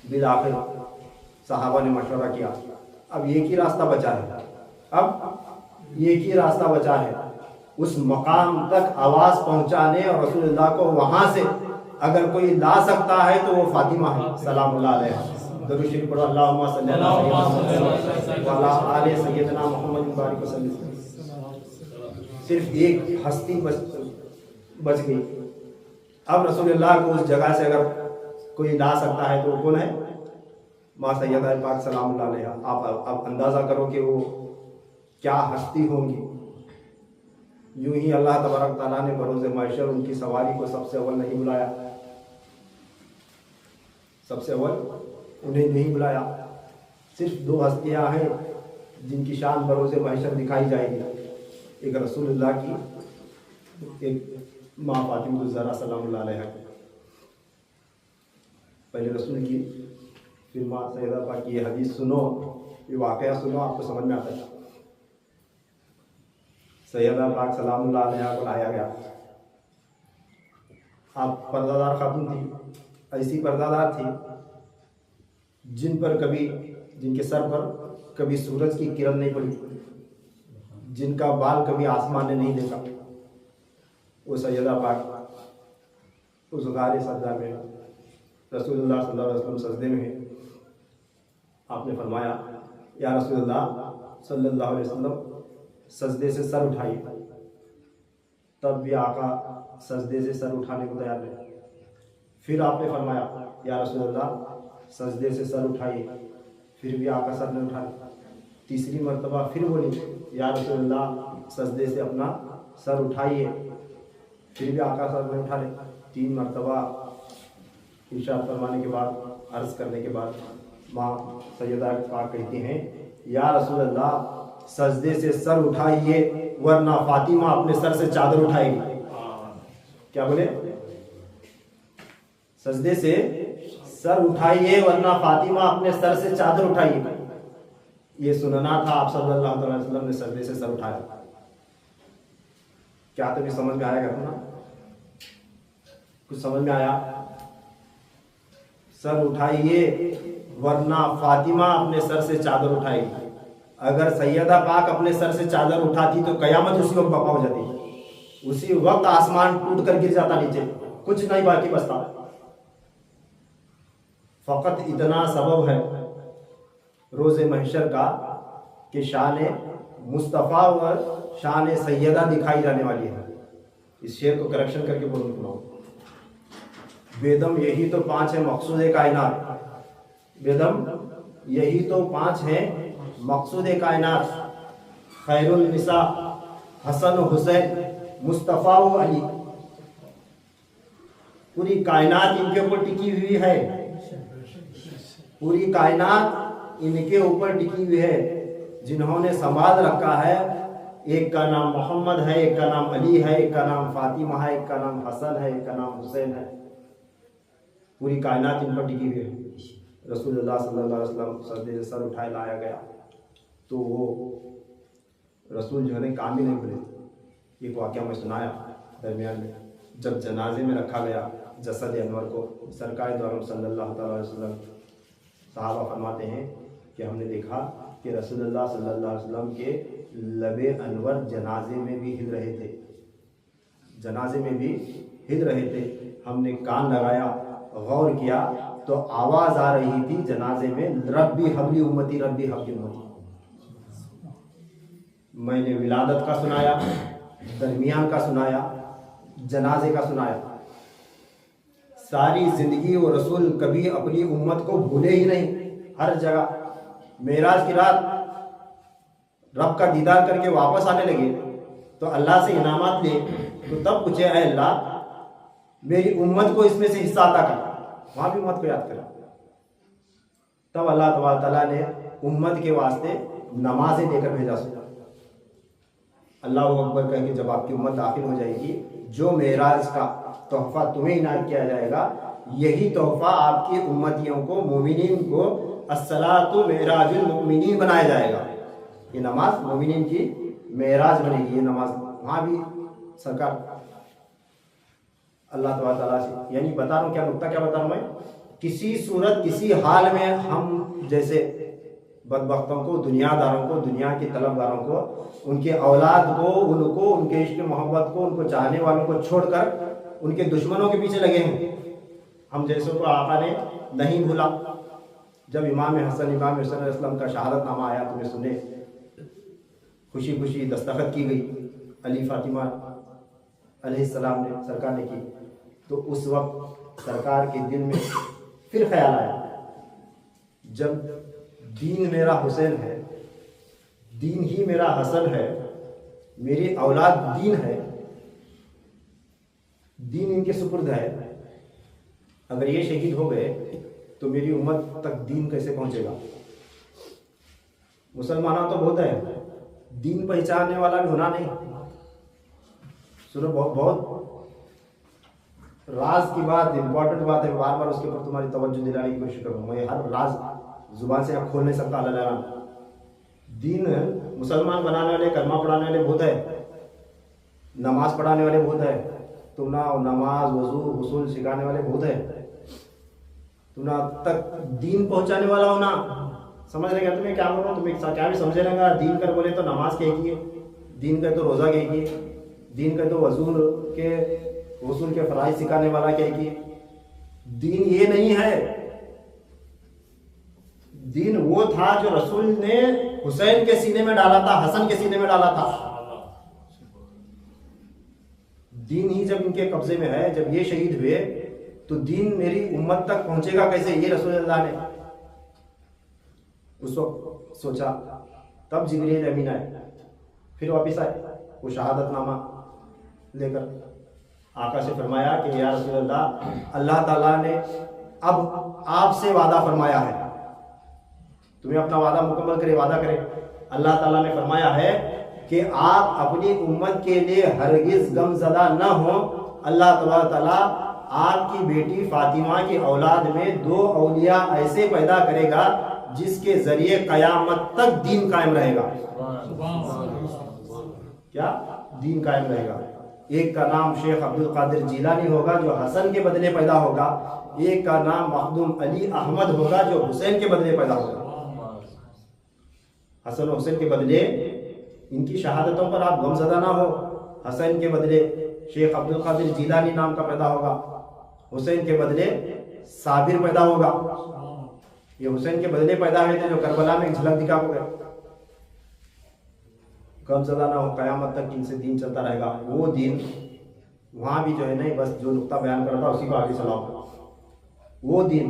बिल आखिर सहाबा ने मशवरा किया, अब एक ही रास्ता बचा है, अब एक ही रास्ता बचा है, उस मकाम तक आवाज़ पहुंचाने और रसूलुल्लाह को वहां से अगर कोई ला सकता है तो वो फातिमा है सलामुल्लाह अलैहा। दरूद शरीफ पढ़ो, अल्लाहुम्मा सल्ली अला सय्यदना मुहम्मद बारिक वसल्लम। सिर्फ एक हस्ती बच गई। अब रसूलुल्लाह को उस जगह से अगर कोई ला सकता है तो वो कौन है? माँ सैयदा पाक सलामुल्लाह अलैहा। आप अंदाज़ा करो कि वो क्या हस्ती होंगी। यूं ही अल्लाह तबारक ताला ने बरोज़े महशर उनकी सवारी को सबसे अव्वल नहीं बुलाया, सबसे अव्वल उन्हें नहीं बुलाया। सिर्फ दो हस्तियां हैं जिनकी शान बरोज़े महशर दिखाई जाएगी, एक रसूलुल्लाह की, एक माँ फातिमा ज़हरा सलामुल्लाह अलैहा की। पहले रसूल की, फिर माँ सैयदा पाक की। ये हदीस सुनो, ये वाक़या सुनो, आपको समझ में आता है। सैयदा पाक सलामुल्लाह अलैहा को लाया गया। आप पर्दादार खातून थी, ऐसी पर्दादार थी जिनके सर पर कभी सूरज की किरण नहीं पड़ी, जिनका बाल कभी आसमान ने नहीं देखा। वो सैयदा पाक उस गारे सजदा में रसूलुल्लाह सल्लल्लाहु अलैहि वसल्लम सजदे में है। आपने फरमाया, या रसूलुल्लाह सल्लल्लाहु अलैहि वसल्लम सजदे से सर उठाइए। तब भी आका सजदे से सर उठाने को तैयार नहीं। फिर आपने फरमाया, या रसूलुल्लाह सजदे से सर उठाइए। फिर भी आका सर नहीं उठाए। तीसरी मर्तबा फिर बोली, या रसूलुल्लाह सजदे से अपना सर उठाइए। फिर भी आका सर नहीं उठा रहे। 3 मर्तबा इरशाद फरमाने के बाद, अर्ज़ करने के बाद माँ सैयदा पाक कहती हैं, या रसूलुल्लाह सजदे से सर उठाइए वरना फातिमा अपने सर से चादर उठाएगी। क्या बोले? सजदे से सर उठाइए वरना फातिमा अपने सर से चादर उठाएगी। ये सुनना था, आप सल्लल्लाहु अलैहि वसल्लम ने सजदे से सर उठाया। क्या तुम्हें समझ में आया? घटना कुछ समझ में आया? सर उठाइए वरना फातिमा अपने सर से चादर उठाएगी। अगर सैयदा पाक अपने सर से चादर उठाती तो कयामत उसी वक्त बर्पा हो जाती, उसी वक्त आसमान टूट कर गिर जाता नीचे, कुछ नहीं बाकी बचता। फकत इतना सबब है रोज़े महशर का कि शान मुस्तफ़ा और शान सैयदा दिखाई जाने वाली है। इस शेर को करेक्शन करके बोलूँ सुनाओ। बेदम यही तो 5 है मकसूद कायनात, बेदम यही तो 5 है मकसूद कायनात। खैरुल निसा हसन हुसैन मुस्तफ़ा व अली। पूरी कायनात इनके ऊपर टिकी हुई है, पूरी कायनात इनके ऊपर टिकी हुई है, जिन्होंने संभाल रखा है। एक का नाम मोहम्मद है, एक का नाम अली है, एक का नाम फातिमा है, एक का नाम हसन है, एक का नाम हुसैन है। पूरी कायनात इन पर टिकी हुई है। रसूलुल्लाह सल्लल्लाहु अलैहि वसल्लम सजदे से सर उठाए लाया गया तो वो रसूल जो है काम ही नहीं बोले। एक वाक़या मैं सुनाया दरमियान में, जब जनाजे में रखा गया जसद अनवर को, सरकार दो आलम सल्लल्लाहु अलैहि वसल्लम, सहाबा फरमाते हैं कि हमने देखा कि रसूलुल्लाह सल्लल्लाहु अलैहि वसल्लम के लबे अनवर जनाजे में भी हिल रहे थे, जनाजे में भी हिल रहे थे। हमने कान लगाया, गौर किया तो आवाज़ आ रही थी जनाजे में, रब्बी हबली उम्मती, रब्बी हबली उम्मती। मैंने विलादत का सुनाया, दरमियान का सुनाया, जनाजे का सुनाया। सारी जिंदगी वो रसूल कभी अपनी उम्मत को भूले ही नहीं। हर जगह मेराज की रात रब का दीदार करके वापस आने लगे तो अल्लाह से इनामात ले, तो तब पूछे, ऐ अल्लाह मेरी उम्मत को इसमें से हिस्सा अता कर। वहां भी उम्मत को याद करा। तब अल्लाह तबारक तआला ने उम्मत के वास्ते नमाजें देकर भेजा। अल्लाह अकबर कह के जब आपकी उम्मत दाखिल हो जाएगी, जो मेराज का तोहफा तुम्हें इनायत किया जाएगा, यही तोहफा आपकी उम्मतियों को, मोमिनीन को अस्सलातु मेराजुल मोमिनीन बनाया जाएगा। ये नमाज मोमिनीन की मेराज बनेगी। ये नमाज वहाँ भी सरकार अल्लाह ताला से, यानी बता रहा हूँ क्या नुक्ता क्या बता रहा हूँ मैं, किसी सूरत किसी हाल में हम जैसे बदबख्तों को, दुनियादारों को, दुनिया के तलबगारों को, उनके औलाद को, उनको, उनके इश्क मोहब्बत को, उनको चाहने वालों को छोड़कर उनके दुश्मनों के पीछे लगे हैं। हम जैसों को आका ने नहीं भूला। जब इमाम हसन, इमाम हुसैन अलैहिस्सलाम का शहादतनामा आया, तुम्हें सुने, खुशी खुशी दस्तखत की गई, अली फातिमा अलैहिस्सलाम ने, सरकार ने की, तो उस वक्त सरकार के दिल में फिर ख्याल आया, जब दीन मेरा हुसैन है, दीन ही मेरा हसन है, मेरी औलाद दीन है, दीन इनके सुपुर्द है, अगर ये शहीद हो गए तो मेरी उम्मत तक दीन कैसे पहुंचेगा। मुसलमानों तो बहुत है, दीन पहचानने वाला भी होना नहीं। सुनो, बहुत राज की बात, इंपॉर्टेंट बात है, बार बार उसके ऊपर तुम्हारी तवज्जो दिलाने की कोशिश करूंगा। मैं हर राज जुबान से आप खोल नहीं सकता। अल्लाह दीन मुसलमान बनाने वाले, कलमा पढ़ाने वाले बहुत है, नमाज पढ़ाने वाले बहुत है, तुम ना नमाज वजू उसूल सिखाने वाले बहुत है, तुम ना तक दीन पहुंचाने वाला हो ना। समझ रहे क्या तुम्हें क्या बोल रहा हूँ, तुम्हें क्या भी समझ रहेगा। दीन कर बोले तो नमाज कहेगी, दीन कर तो रोजा कहेगी, दीन कर तो वजू के वसूल के फराइज सिखाने वाला कहेगी। दीन ये नहीं है। दीन वो था जो रसूल ने हुसैन के सीने में डाला था, हसन के सीने में डाला था। दीन ही जब इनके कब्जे में है, जब ये शहीद हुए, तो दीन मेरी उम्मत तक पहुंचेगा कैसे, ये रसूल अल्लाह ने उस वक्त सोचा। तब जिब्रील अमीन आए, फिर वापिस आए वो शहादतनामा लेकर, आका से फरमाया कि या रसूल अल्लाह, अल्लाह ताला ने अब आपसे वादा फरमाया है, तुम्हें अपना वादा मुकम्मल करे, वादा करे। अल्लाह ताला ने फरमाया है कि आप अपनी उम्मत के लिए हरगिज गमज़दा न हो। अल्लाह तबारक ताला आपकी बेटी फातिमा की औलाद में 2 औलिया ऐसे पैदा करेगा जिसके जरिए कयामत तक दीन कायम रहेगा। क्या दीन कायम रहेगा। एक का नाम शेख अब्दुल कादिर जीलानी होगा जो हसन के बदले पैदा होगा, एक का नाम मखदूम अली अहमद होगा जो हुसैन के बदले पैदा होगा। हसन और हुसैन के बदले, इनकी शहादतों पर आप गमज़दा ना हो। हसन के बदले शेख अब्दुल कादिर जीलानी नाम का पैदा होगा, हुसैन के बदले साबिर पैदा होगा। ये हुसैन के बदले पैदा हुए थे जो करबला में एक झलक दिखा हो गए। गमज़दा ना हो, कयामत तक इनसे दीन चलता रहेगा। वो दीन वहाँ भी जो है नहीं, बस जो नुक्ता बयान कर रहा था उसी को आगे चलाओ। वो दिन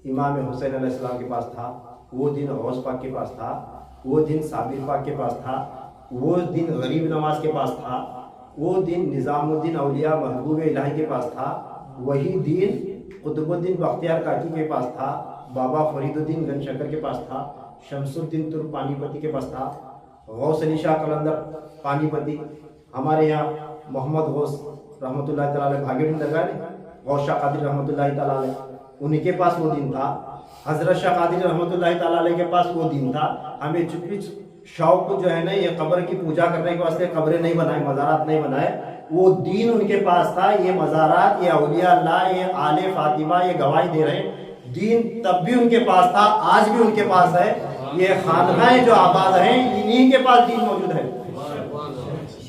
इमाम हुसैन अलैहिस्सलाम के पास था, वो दिन गौस पाक के पास था, वो दिन साबिर पाक के पास था, वो दिन गरीब नवाज के पास था, वो दिन निज़ामुद्दीन औलिया महबूब इलाही के पास था, वही दिन कुतुबुद्दीन बख्तियार काकी के पास था, बाबा फरीदुद्दीन गनशकर के पास था, शमसुद्दीन तुर्क पानीपति के पास था, गौस अली शाह कलंदर पानीपति, हमारे यहाँ मोहम्मद गौस रहमतुल्लाह तआला अलैह भागेड़िन दरगाह ने, गौस शाह कादिर रहमतुल्लाह तआला अलैह, उन्हीं पास वो दिन था। हजरत शाह कादिर रहमतुल्लाह तआला अलैह के पास वो दिन था। हमें चूंकि शौक जो है ना, ये कब्र की पूजा करने के वास्ते कब्रें नहीं बनाए, मज़ारात नहीं बनाए, वो दीन उनके पास था। ये मज़ारात, ये औलिया अल्लाह, ये आले फातिमा, ये गवाही दे रहे हैं, दीन तब भी उनके पास था, आज भी उनके पास है। ये खानकाएं जो आबाद हैं, इन्हीं के पास दीन मौजूद है।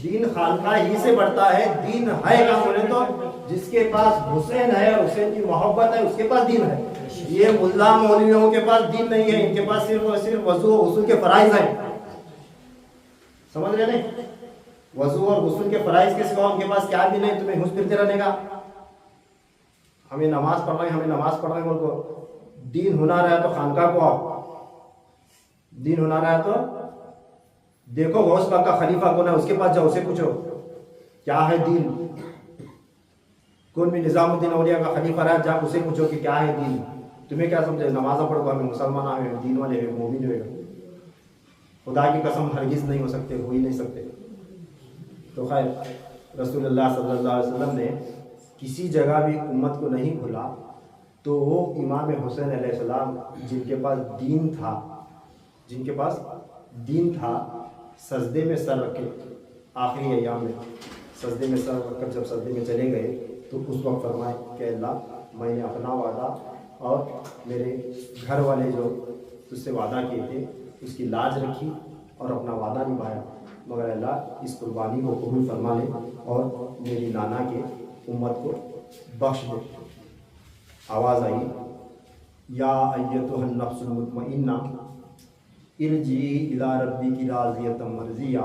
दीन खानका ही से बढ़ता है। दीन है क्या बोले तो, जिसके पास हुसैन है, हुसैन की मोहब्बत है, उसके पास दीन है। ये मुल्ला मौलवियों के पास दीन नहीं है, इनके पास सिर्फ और सिर्फ वजू और गुस्ल के फराइज हैं। समझ रहे नहीं, वजू और गुस्ल के फराइज के सिवा उनके पास क्या भी नहीं, तुम्हें घुस फिरते रहने का। हमें नमाज पढ़ रहे हैं, हमें नमाज पढ़ रहे हैं, बोल दीन होना रहा तो खानका को आओ, दीन होना रहा तो देखो गौस पाक का खलीफा कौन है, उसके पास जाओ, उसे पूछो क्या है दीन। कौन भी निजामुद्दीन औलिया का खलीफा रहा, जा उसे पूछो कि क्या है दीन। तुम्हें क्या समझे, नमाज़ पढ़ो, हमें मुसलमान है, दीन वाले हैं, मोमिन है। खुदा की कसम हरगिज़ नहीं हो सकते, हो ही नहीं सकते। तो खैर रसूलुल्लाह सल्लल्लाहु अलैहि वसल्लम ने किसी जगह भी उम्मत को नहीं भूला, तो वो इमाम हुसैन अलैहिस्सलाम जिनके पास दीन था सजदे में सर रखे, आखिरी अय्याम में सजदे में सर रखकर जब सजदे में चले गए तो उस वक्त फरमाए कि अल्लाह मैंने अपना वादा और मेरे घर वाले जो तुझसे वादा किए थे उसकी लाज रखी और अपना वादा निभाया, मगर अल्लाह इस कुर्बानी को कबूल फरमा ले और मेरी नाना के उम्मत को बख्श दे। आवाज़ आई, या अय्यतुहन नफ्सुल मुतमइन्ना इरजी इला रब्बिकी राज़ियतम मर्ज़िया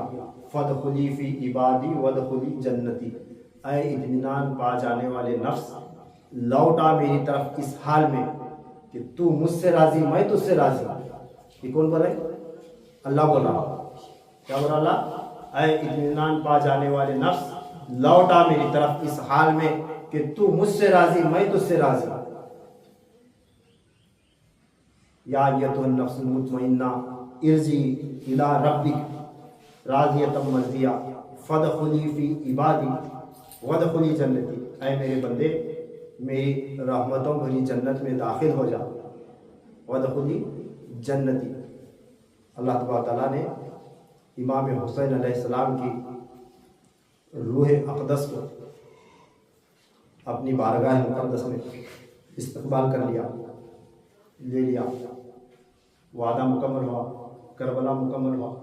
फदखुली फ़ी इबादी वदखुली जन्नती। ऐ इत्मीनान पा जाने वाले नफ्स, लौटा मेरी तरफ इस हाल में कि तू मुझसे राज़ी मैं तुझसे राज़ी। ये कौन बोला? अल्लाह बोला। क्या बोला अल्लाह? ऐ इत्मीनान पा जाने वाले नफ्स, लौटा मेरी तरफ इस हाल में कि तू मुझसे राज़ी मैं तुझसे राज़ी। या अय्यतुहन नफ्सुल मुतमइन्ना इरजी इला रब्बिक राज़ियतम मर्ज़िया फदखुली फ़ी इबादी वदखुली जन्नती। ऐ मेरे बंदे मेरी रहमतों भरी जन्नत में दाखिल हो जा, वदखुली जन्नती। अल्लाह तबारक तआला ने इमाम हुसैन अलैहिस्सलाम की रूह अक़दस को अपनी बारगाह मुक़द्दस में इस्तक़बाल कर लिया, ले लिया। वादा मुकम्मल हुआ, करबला मुकम्मल हुआ।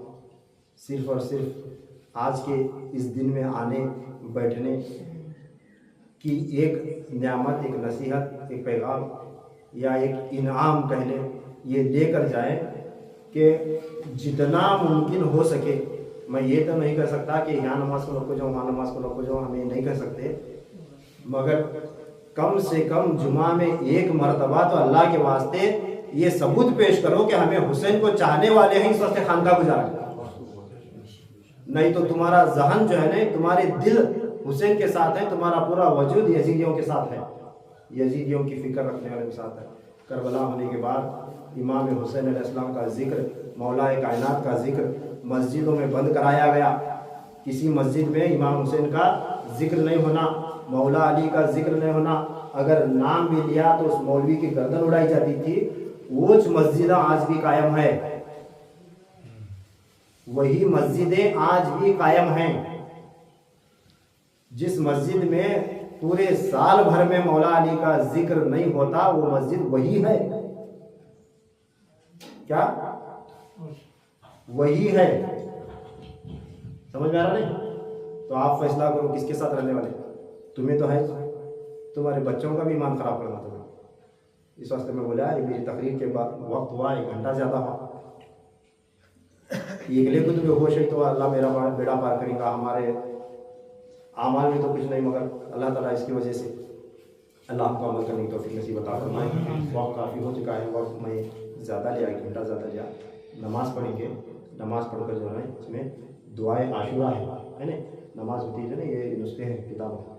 सिर्फ़ और सिर्फ आज के इस दिन में आने बैठने की एक न्यामत, एक नसीहत, एक पैगाम या एक इनाम कह लें, ये देकर जाए कि जितना मुमकिन हो सके। मैं ये तो नहीं कह सकता कि यहाँ नमाज़ को रखो जाओ, वहाँ नमाज़ को रखो जाओ, हम ये नहीं कह सकते, मगर कम से कम जुमा में एक मरतबा तो अल्लाह के वास्ते ये सबूत पेश करो कि हमें हुसैन को चाहने वाले हैं, इस वास्ते खानका गुजारा। नहीं तो तुम्हारा जहन जो है ना, तुम्हारे दिल हुसैन के साथ है, तुम्हारा पूरा वजूद यजीदियों के साथ है, यजीदियों की फिक्र रखने वाले के साथ है। करबला होने के बाद इमाम हुसैन अलैहिस्सलाम का जिक्र, मौलाए कायनात का जिक्र मस्जिदों में बंद कराया गया। किसी मस्जिद में इमाम हुसैन का जिक्र नहीं होना, मौला अली का जिक्र नहीं होना। अगर नाम भी लिया तो उस मौलवी की गर्दन उड़ाई जाती थी। वो मस्जिद आज भी कायम है, वही मस्जिदें आज भी कायम हैं। जिस मस्जिद में पूरे साल भर में मौला अली का जिक्र नहीं होता, वो मस्जिद वही है। क्या वही है? समझ में आ रहा नहीं? तो आप फैसला करो किसके साथ रहने वाले। तुम्हें तो है, तुम्हारे बच्चों का भी ईमान खराब करना तुम्हें। इस वास्ते में बोला ये मेरी तकरीर के बाद वक्त हुआ 1 घंटा ज़्यादा हुआ। अगले को तुम्हें होश है तो अल्लाह मेरा बेड़ा पार करेगा। हमारे आमाल में तो कुछ नहीं, मगर अल्लाह ताला इसकी वजह से अल्लाह हमको अमल करने की तौफीक नसीब अता फरमाए। वक्त काफ़ी हो चुका है, वक्त मैं ज़्यादा लिया, 1 घंटा ज़्यादा लिया। नमाज़ पढ़ेंगे, नमाज़ पढ़कर जो है इसमें दुआए आशुरा है ना, नमाज होती है ना, ये नुस्खे हैं किताब